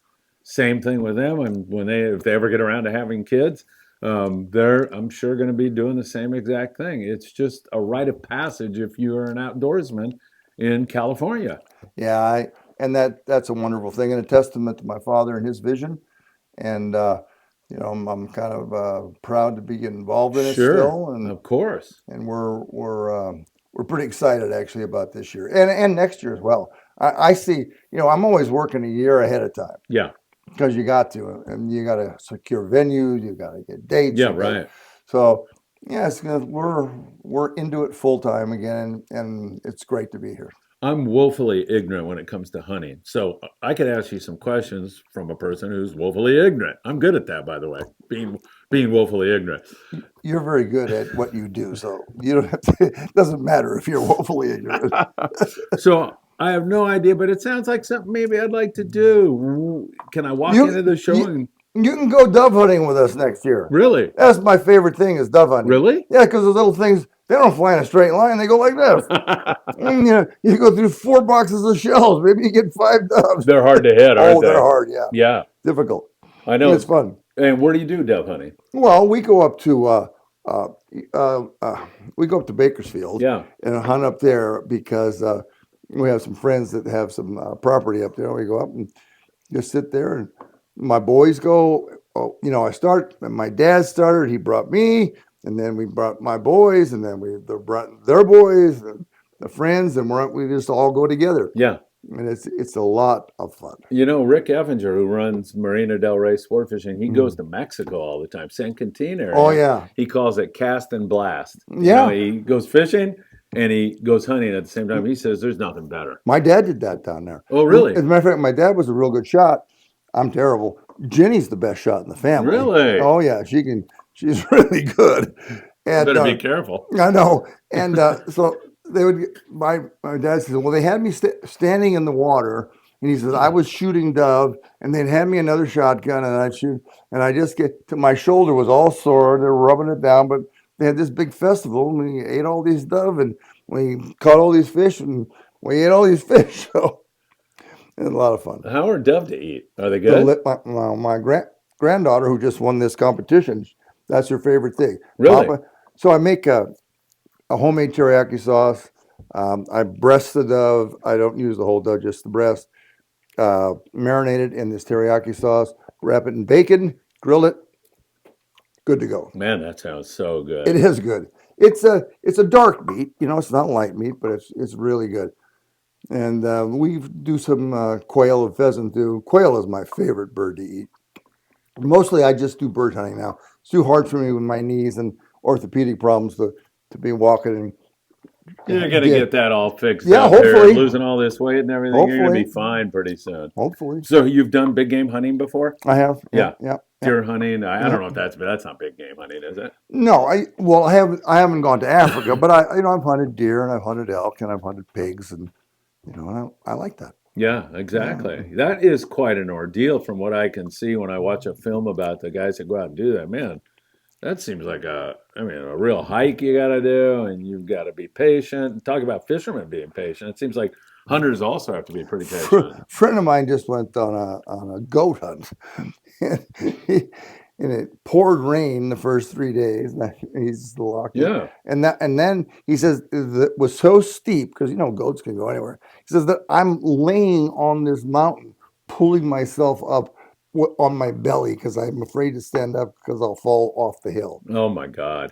same thing with them. And if they ever get around to having kids, they're, I'm sure, going to be doing the same exact thing. It's just a rite of passage if you are an outdoorsman in California. Yeah, and that's a wonderful thing, and a testament to my father and his vision. And I'm kind of proud to be involved in it still. And of course. And we're pretty excited actually about this year and next year as well. I see. I'm always working a year ahead of time. Yeah. because you got to, and you got to secure venues, you got to get dates. Yeah, you gotta- right. So yeah, we're into it full time again, and it's great to be here. I'm woefully ignorant when it comes to hunting. So I could ask you some questions from a person who's woefully ignorant. I'm good at that, by the way, being woefully ignorant. You're very good at what you do, so you don't have to. It doesn't matter if you're woefully ignorant. So I have no idea, but it sounds like something maybe I'd like to do. Can I walk You- into the show you- and You can go dove hunting with us next year. really? That's my favorite thing is dove hunting. Really? Yeah, because those little things, they don't fly in a straight line. They go like this. And, you go through 4 boxes of shells. Maybe you get 5 doves. They're hard to hit, aren't they? They're hard. Yeah, Yeah, difficult. I know. It's fun. And where do you do dove hunting? Well, we go up to Bakersfield Yeah. and hunt up there because we have some friends that have some property up there. We go up and just sit there, and my boys go. Oh, I start. And my dad started. He brought me, and then we brought my boys, and then they brought their boys, and the friends, and we just all go together. Yeah. And it's a lot of fun. Rick Effinger, who runs Marina del Rey Sportfishing, he goes to Mexico all the time, San Quintin area. Oh yeah, He calls it cast and blast. Yeah. He goes fishing and he goes hunting at the same time. He says there's nothing better. my dad did that down there. Oh, really? As a matter of fact, my dad was a real good shot. I'm terrible. Jenny's the best shot in the family. Really? Oh yeah, she's really good. And Better be careful. I know. And so they would. My dad says, well, they had me standing in the water, and he says I was shooting dove, and they'd hand me another shotgun, and I'd shoot, and I just get to my shoulder was all sore. They're rubbing it down, but they had this big festival, and we ate all these dove, and we caught all these fish, and we ate all these fish. So it was a lot of fun. How are dove to eat? Are they good? My granddaughter, who just won this competition, that's her favorite thing. Really? So I make a homemade teriyaki sauce. I breast the dove. I don't use the whole dove, just the breast. Marinate it in this teriyaki sauce. Wrap it in bacon. Grill it. Good to go. Man, that sounds so good. It is good. It's a dark meat. It's not light meat, but it's really good. And we do some quail and pheasant too. Quail is my favorite bird to eat. Mostly I just do bird hunting now. It's too hard for me with my knees and orthopedic problems to be walking. And You're going to get that all fixed Yeah, up here, hopefully. losing all this weight and everything. You're going Hopefully. to be fine pretty soon. hopefully. So you've done big game hunting before? I have. Yeah. Yeah. Deer hunting? I don't know if that's not big game hunting, is it? No, I haven't gone to Africa, but I've hunted deer and I've hunted elk and I've hunted pigs, and I like that. Yeah, exactly. That is quite an ordeal from what I can see when I watch a film about the guys that go out and do that. Man, that seems like a real hike you got to do, and you've got to be patient. Talk about fishermen being patient. It seems like hunters also have to be pretty patient. Friend of mine just went on a goat hunt, and it poured rain the first 3 days. And he's locked in. Yeah. And then he says it was so steep because goats can go anywhere. He says that I'm laying on this mountain, pulling myself up on my belly because I'm afraid to stand up because I'll fall off the hill. Oh my God.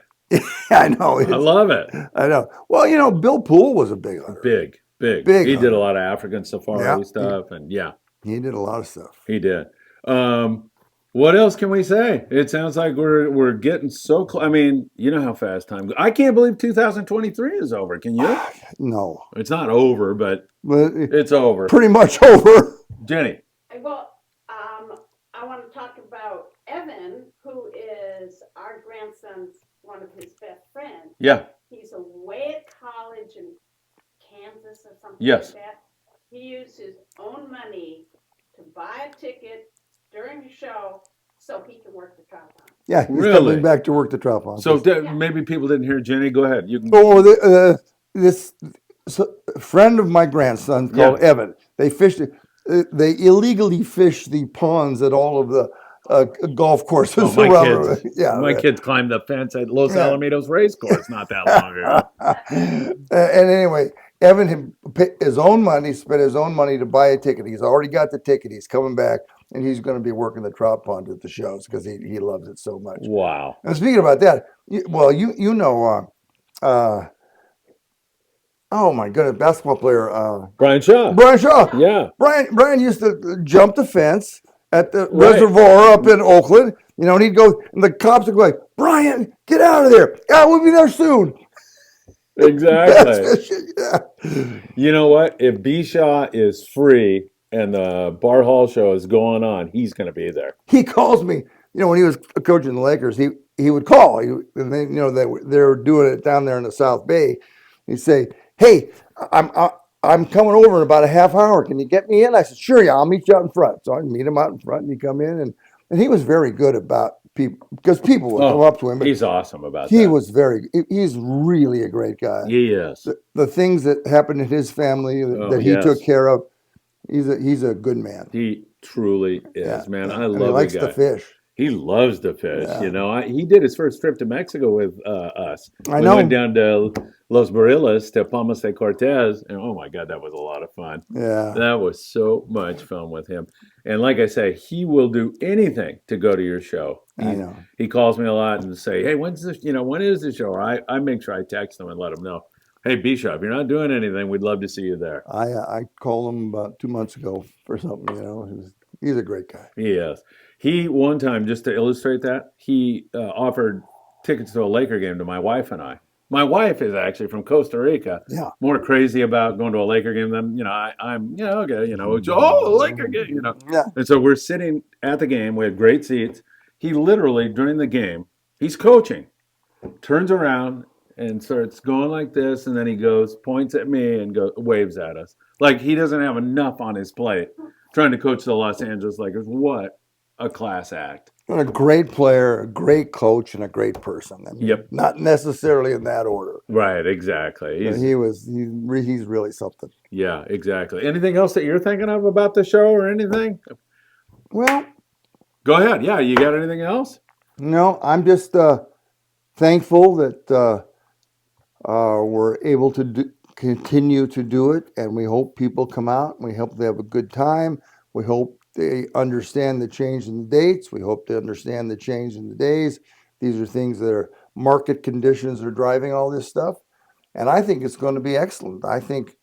I know. I love it. I know. Well, Bill Poole was a big hunter. Big. Big He did hunter. a lot of African safari Yeah. stuff, and yeah, He did a lot of stuff. he did. What else can we say? It sounds like we're getting so close. I mean, you know how fast time goes. I can't believe 2023 is over. Can you? No, It's not over, but but it's over. pretty much over. Jenny. Well, I want to talk about Evan, who is our grandson's one of his best friends. Yeah. He's away at college in Kansas or something Yes. like that. He used his own money to buy a ticket during the show so he can work the trout pond. Yeah, he's Really? coming back to work the trout pond. So Yeah. maybe people didn't hear Jenny. Go ahead. You can. this friend of my grandson called Evan. They fished. They illegally fish the ponds at all of the golf courses Oh, my around. kids. Yeah, My kids climbed the fence at Los Yeah. Alamitos Race Course not that long ago. And anyway, Evan had paid his own money, spent his own money to buy a ticket. He's already got the ticket. He's coming back, and he's going to be working the trout pond at the shows because he loves it so much. Wow. And speaking about that, oh my goodness, basketball player Brian Shaw. Brian Shaw. Yeah. Brian used to jump the fence at the Right. reservoir up in Oakland, and he'd go, and the cops would go like, Brian, get out of there. Yeah, we'll be there soon. Bass Exactly. fishing, yeah. You know what? If Bishaw is free and the Bar Hall show is going on, he's going to be there. He calls me, when he was coaching the Lakers, he would call. And they, they were doing it down there in the South Bay. He'd say, "Hey, I'm coming over in about a half hour. Can you get me in?" I said, "Sure, yeah, I'll meet you out in front." So I'd meet him out in front, and he'd come in, and he was very good about people, because people would come up to him. But He's awesome about he that. was he's really a great guy. He is. The things that happened in his family that he took care of, he's a good man. He truly is, Yeah, man. yeah. I And love he likes the guy. to fish. He loves to fish. Yeah. He did his first trip to Mexico with us. I We know. went down to Los Barriles to Palmas de Cortez, and oh my God, that was a lot of fun. Yeah. That was so much fun with him. And like I say, he will do anything to go to your show. I know. He calls me a lot and say, "Hey, when is the show?" Or I make sure I text him and let him know, "Hey, Bishop, if you're not doing anything, we'd love to see you there." I called him about 2 months ago for something. He's a great guy. He is. He, one time, just to illustrate that, he offered tickets to a Laker game to my wife and I. My wife is actually from Costa Rica. Yeah. More crazy about going to a Laker game than, I'm, okay, a Laker game, Yeah. And so we're sitting at the game. We had great seats. He literally, during the game, he's coaching, turns around and starts going like this, and then he points at me and waves at us. Like he doesn't have enough on his plate trying to coach the Los Angeles Lakers. What a class act. And a great player, a great coach, and a great person. I mean, Yep. Not necessarily in that order. Right, exactly. But he's really something. Yeah, exactly. Anything else that you're thinking of about the show or anything? Well, Go ahead. Yeah, you got anything else? no, I'm just thankful that we're able to continue to do it, and we hope people come out. We hope they have a good time. We hope they understand the change in the dates. We hope they understand the change in the days. These are things that are market conditions are driving all this stuff, and I think it's going to be excellent. I think,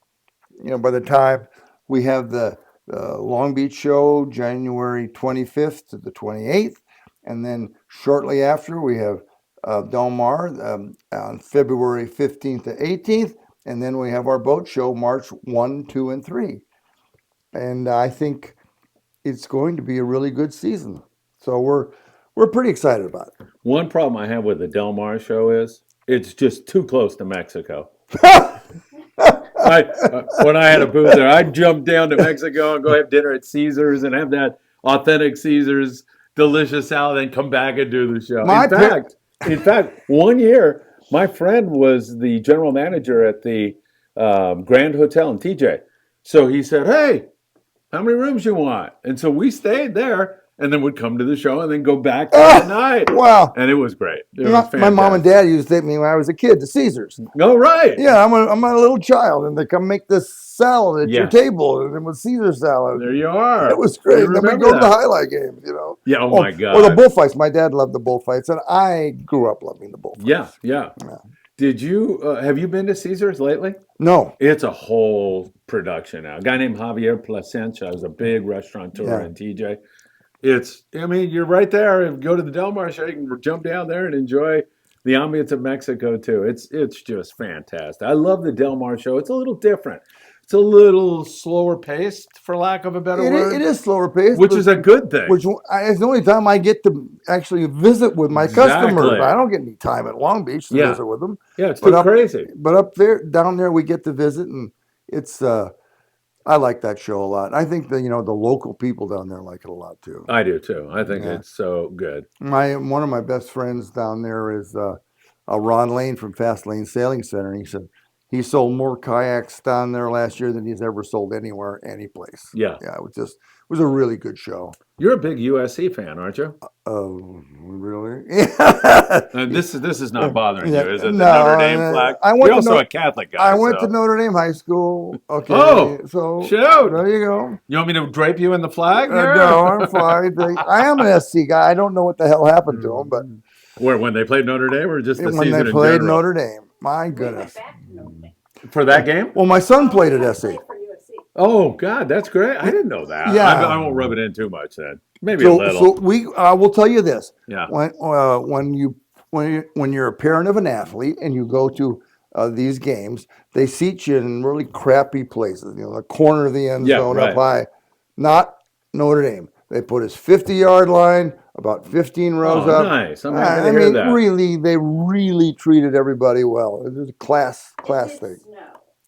by the time we have the Long Beach show, January 25th to the 28th, and then shortly after we have Del Mar on February 15th to 18th, and then we have our boat show March 1, 2, and 3. And I think it's going to be a really good season. So we're pretty excited about it. One problem I have with the Del Mar show is it's just too close to Mexico. When I had a booth there, I'd jump down to Mexico and go have dinner at Caesar's and have that authentic Caesar's delicious salad and come back and do the show. In fact, one year, my friend was the general manager at the Grand Hotel in TJ. So he said, "Hey, how many rooms you want?" And so we stayed there and then would come to the show and then go back that night. Wow. And it was great. It was My fantastic. mom and dad used to take me when I was a kid to Caesar's. Oh, right. Yeah, I'm a little child, and they come make this salad at your Yeah. table, and it was Caesar salad. There you are. It was great. I And then we remember go to the that. highlight games, Yeah, oh my God. Or the bullfights. My dad loved the bullfights, and I grew up loving the bullfights. Yeah. Yeah. Did you, have you been to Caesar's lately? No. It's a whole production now. A guy named Javier Plasencia is a big restaurateur Yeah. in TJ. You're right there. If you go to the Del Mar show, you can jump down there and enjoy the ambience of Mexico too. It's just fantastic. I love the Del Mar show. It's a little different. It's a little slower paced, for lack of a better word. It is slower paced, which is a good thing. It's the only time I get to actually visit with my customers. Exactly. I don't get any time at Long Beach to visit with them. Yeah, it's But too crazy. But down there, we get to visit, and it's. I like that show a lot. I think the local people down there like it a lot too. I do too. I think Yeah. it's so good. One of my best friends down there is Ron Lane from Fast Lane Sailing Center. He said he sold more kayaks down there last year than he's ever sold anywhere, any place. Yeah. Yeah, it was a really good show. You're a big USC fan, aren't you? Oh, really? This is not bothering Yeah. you, is it? The No, Notre Dame flag? I went You're to also Notre- a Catholic guy. I went so. to Notre Dame High School. Okay. Oh, so shoot. there you go. You want me to drape you in the flag? here? No, I'm fine. I am an SC guy. I don't know what the hell happened to him, but Where, when they played Notre Dame or just the when season they in played general? Notre Dame, my We went goodness. back to Notre Dame. For that game? Well, my son played at SC. Played for USC. Oh, God, that's great. I didn't know that. Yeah. I won't rub it in too much then. Maybe a So, little. we will tell you this: Yeah. when you're a parent of an athlete and you go to these games, they seat you in really crappy places. You know, the corner of the end Yeah, zone right. up high. Not Notre Dame. They put his 50-yard line about 15 rows Oh, up. nice. I'm happy to hear that. Really, they really treated everybody well. It was a class It did thing. snow.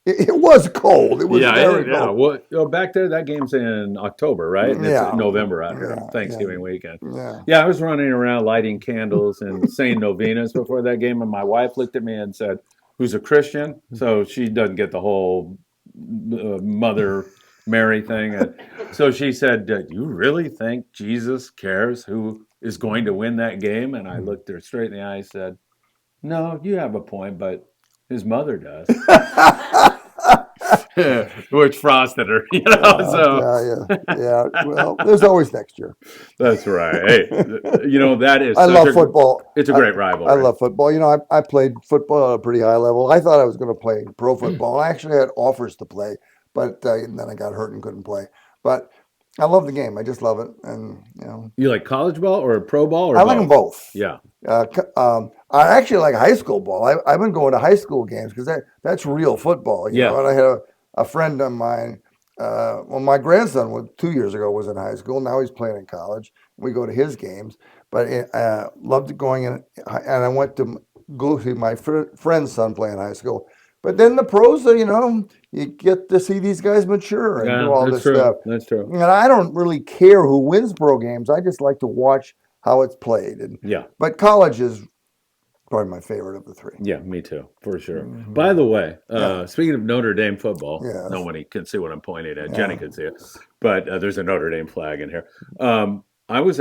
It was cold. It was very Yeah. cold. Well, back there, that game's in October, right? And it's Yeah. November after Yeah, Thanksgiving weekend. Yeah. Yeah, I was running around lighting candles and saying novenas before that game, and my wife looked at me and said, "Who's a Christian?" So she doesn't get the whole Mother Mary thing. And so she said, "Do you really think Jesus cares who is going to win that game?" And I looked her straight in the eye and said, "No, you have a point, but his mother does." Which frosted her, you know. So Yeah. Well, there's always next year. that's right. Hey, you know that is. I such love a, football. It's a great rivalry. I love football. You know, I played football at a pretty high level. I thought I was going to play pro football. I actually had offers to play, but then I got hurt and couldn't play. But I love the game. I just love it, and you know, You like college ball or pro ball or I like them both. Yeah. I actually like high school ball. I've been going to high school games because that's real football. You know, and I had a friend of mine. Well, my grandson 2 years ago was in high school. Now he's playing in college. We go to his games, but loved going in. And I went to go see my friend's son play in high school. But then the pros, you know, you get to see these guys mature and do all this stuff. That's true. And I don't really care who wins pro games. I just like to watch how it's played. And Yeah. but college is probably my favorite of the three. Yeah, me too, for sure. By the way, speaking of Notre Dame football, Yes. nobody can see what I'm pointing at. Jenny can see it, but there's a Notre Dame flag in here. I was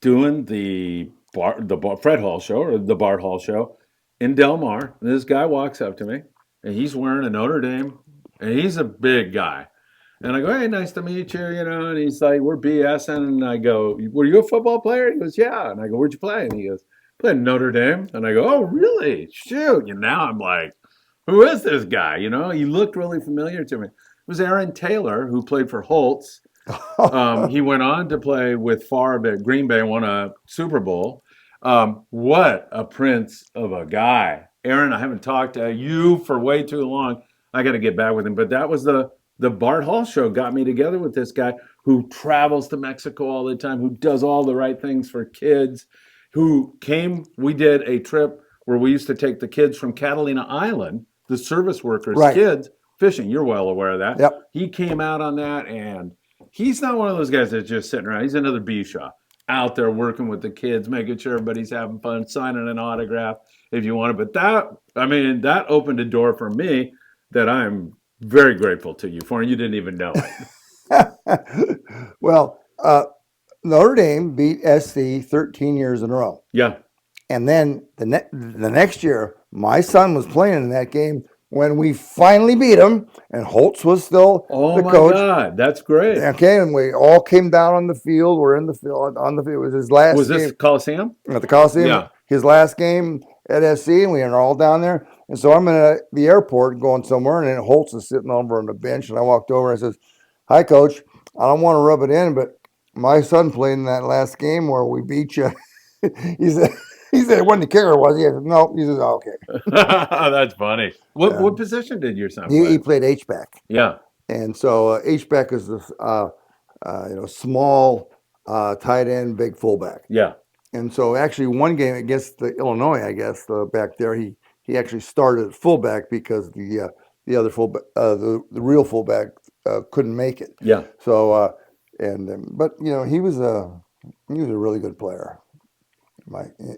doing the Fred Hall show or the Bart Hall show in Del Mar. And this guy walks up to me, and he's wearing a Notre Dame, and he's a big guy. And I go, "Hey, nice to meet you," you know. And he's like, "We're BSing." And I go, "Were you a football player?" He goes, "Yeah." And I go, "Where'd you play?" And he goes, "Played Notre Dame." And I go, "Oh, really? Shoot." And now I'm like, who is this guy? You know, he looked really familiar to me. It was Aaron Taylor, who played for Holtz. He went on to play with Favre at Green Bay and won a Super Bowl. What a prince of a guy. Aaron, I haven't talked to you for way too long. I got to get back with him. But that was the Bart Hall show got me together with this guy who travels to Mexico all the time, who does all the right things for kids, who came. We did a trip where we used to take the kids from Catalina Island, the service workers' kids, fishing. You're well aware of that. Yep. He came out on that, and he's not one of those guys that's just sitting around. He's another Bisha out there working with the kids, making sure everybody's having fun, signing an autograph if you want it. But that opened a door for me that I'm very grateful to you for, and you didn't even know it. Well, Notre Dame beat SC 13 years in a row. Yeah. And then the next year, my son was playing in that game when we finally beat him, and Holtz was still the coach. Oh, my God. That's great. Okay, and we all came down on the field. We're in the field, on the field. It was his last game. Was this Coliseum? At the Coliseum? Yeah. His last game at SC, and we were all down there. And so I'm at the airport going somewhere, and then Holtz is sitting over on the bench, and I walked over and I says, "Hi, Coach. I don't want to rub it in, but my son played in that last game where we beat you." He said, "It wasn't the kicker, was he?" I said, "No." He says, "Oh, okay." That's funny. What position did your son play? He played H-back. Yeah. And so H-back is this, small tight end, big fullback. Yeah. And so actually one game against the Illinois, I guess, back there, he actually started at fullback because the other fullback, the real fullback couldn't make it. Yeah. So but you know, he was a really good player.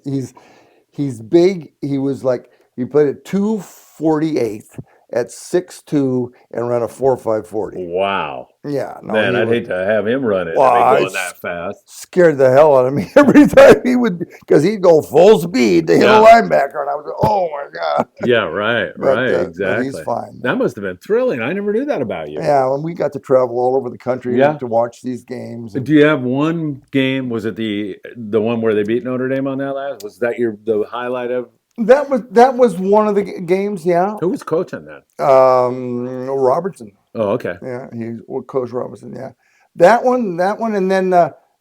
He's big. He was like, he played at 248 at 6'2" and ran a 4.5 40. Wow. Yeah. No, Man, I'd hate to have him run it. Well, going that fast. Scared the hell out of me every time he would, because he'd go full speed to hit a linebacker, and I was like, "Oh my God." Yeah, right, But exactly. he's fine. That must have been thrilling. I never knew that about you. Yeah, and we got to travel all over the country to watch these games. Do you have one game? Was it the one where they beat Notre Dame on that last? Was that the highlight of? That was one of the games. Yeah. Who was coaching that? Robertson. Oh, okay. Yeah, he's with Coach Robinson. Yeah, that one, and then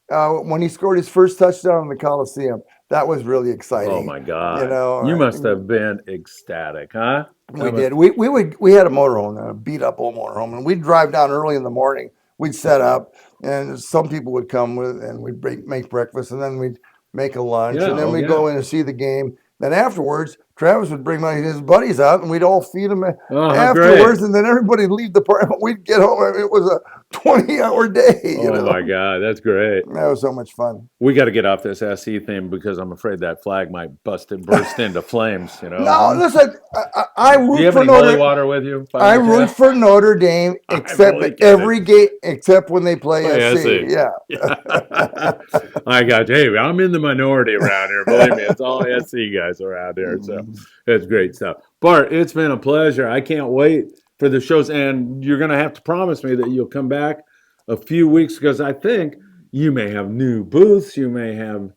when he scored his first touchdown in the Coliseum, that was really exciting. Oh my God! You know, You must have been ecstatic, huh? we did. We had a motorhome, a beat up old motorhome, and we'd drive down early in the morning. We'd set up, and some people would come with, and we'd make breakfast, and then we'd make a lunch, Yeah, and then oh, we'd yeah. go in and see the game. Then afterwards, Travis would bring his buddies out, and we'd all feed them Oh, how afterwards, great. and then everybody'd leave the park. We'd get home. It was a 20-hour day. You Oh know, my God, that's great. that was so much fun. We got to get off this SE thing because I'm afraid that flag might burst into flames. You know. No, listen, I Do you root have for any holy Notre. water with you? I root for Notre Dame, I'm except only every game, except when they play Play SC. SC. Yeah. I got you. Hey, I'm in the minority around here. Believe me, it's all SC guys around here. So it's great stuff. Bart, it's been a pleasure. I can't wait for the shows. And you're going to have to promise me that you'll come back a few weeks because I think you may have new booths. You may have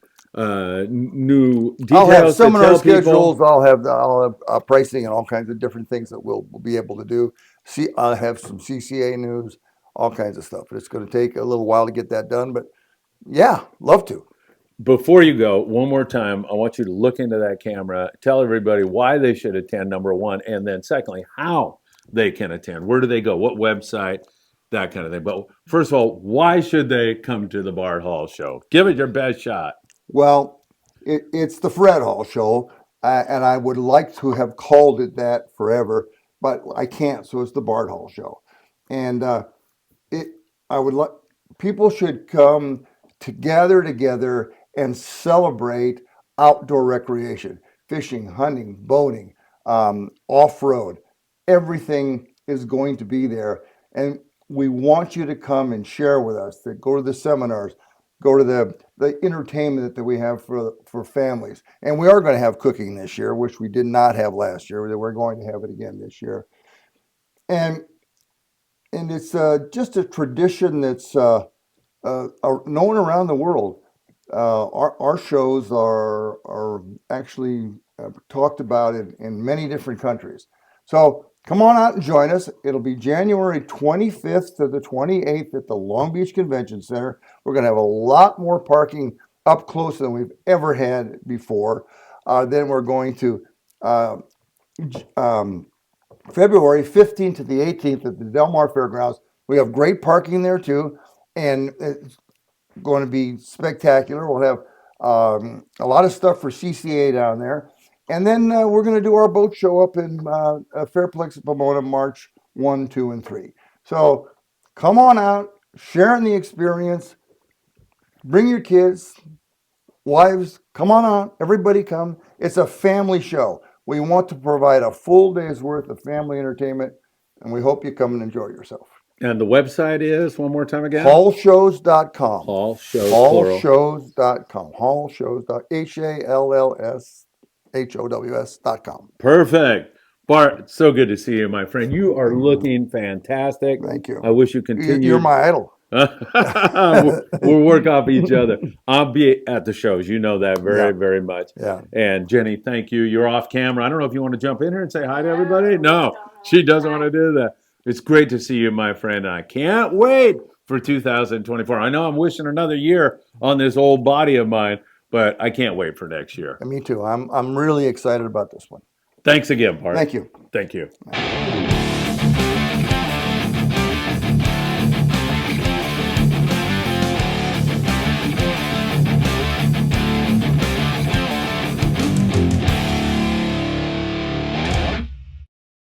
new details I'll have to seminar tell schedules. people. I'll have pricing and all kinds of different things that we'll be able to do. I'll have some CCA news, all kinds of stuff. But it's going to take a little while to get that done. But yeah, love to. Before you go, one more time, I want you to look into that camera, tell everybody why they should attend, number one, and then secondly, how they can attend. Where do they go? What website? That kind of thing. But first of all, why should they come to the Bart Hall Show? Give it your best shot. Well, it's the Fred Hall Show, and I would like to have called it that forever, but I can't. So it's the Bart Hall Show, and I would like people should come to gather together and celebrate outdoor recreation, fishing, hunting, boating, off-road. Everything is going to be there, and we want you to come and share with us. That go to the seminars, go to the entertainment that we have for families, and we are going to have cooking this year, which we did not have last year. We're going to have it again this year, and it's just a tradition that's known around the world. Our shows are actually talked about in many different countries. So come on out and join us. It'll be January 25th to the 28th at the Long Beach Convention Center. We're going to have a lot more parking up close than we've ever had before. Then we're going to February 15th to the 18th at the Del Mar Fairgrounds. We have great parking there too, and it's going to be spectacular. We'll have a lot of stuff for CCA down there. And then we're going to do our boat show up in Fairplex at Pomona March 1, 2, and 3. So come on out, share in the experience, bring your kids, wives, come on out, everybody come. It's a family show. We want to provide a full day's worth of family entertainment, and we hope you come and enjoy yourself. And the website is, one more time again? Hallshows.com. Hall Shows, plural. Hallshows.com. HALLSHOWS.com. Perfect. Bart, so good to see you, my friend. You are looking fantastic. Thank you. I wish you continued. You're my idol. We'll work off each other. I'll be at the shows. You know that very much. Yeah. And Jenny, thank you. You're off camera. I don't know if you want to jump in here and say hi to everybody. No, she doesn't want to do that. It's great to see you, my friend. I can't wait for 2024. I know I'm wishing another year on this old body of mine, but I can't wait for next year. Me too. I'm really excited about this one. Thanks again, Bart. Thank you. Thank you.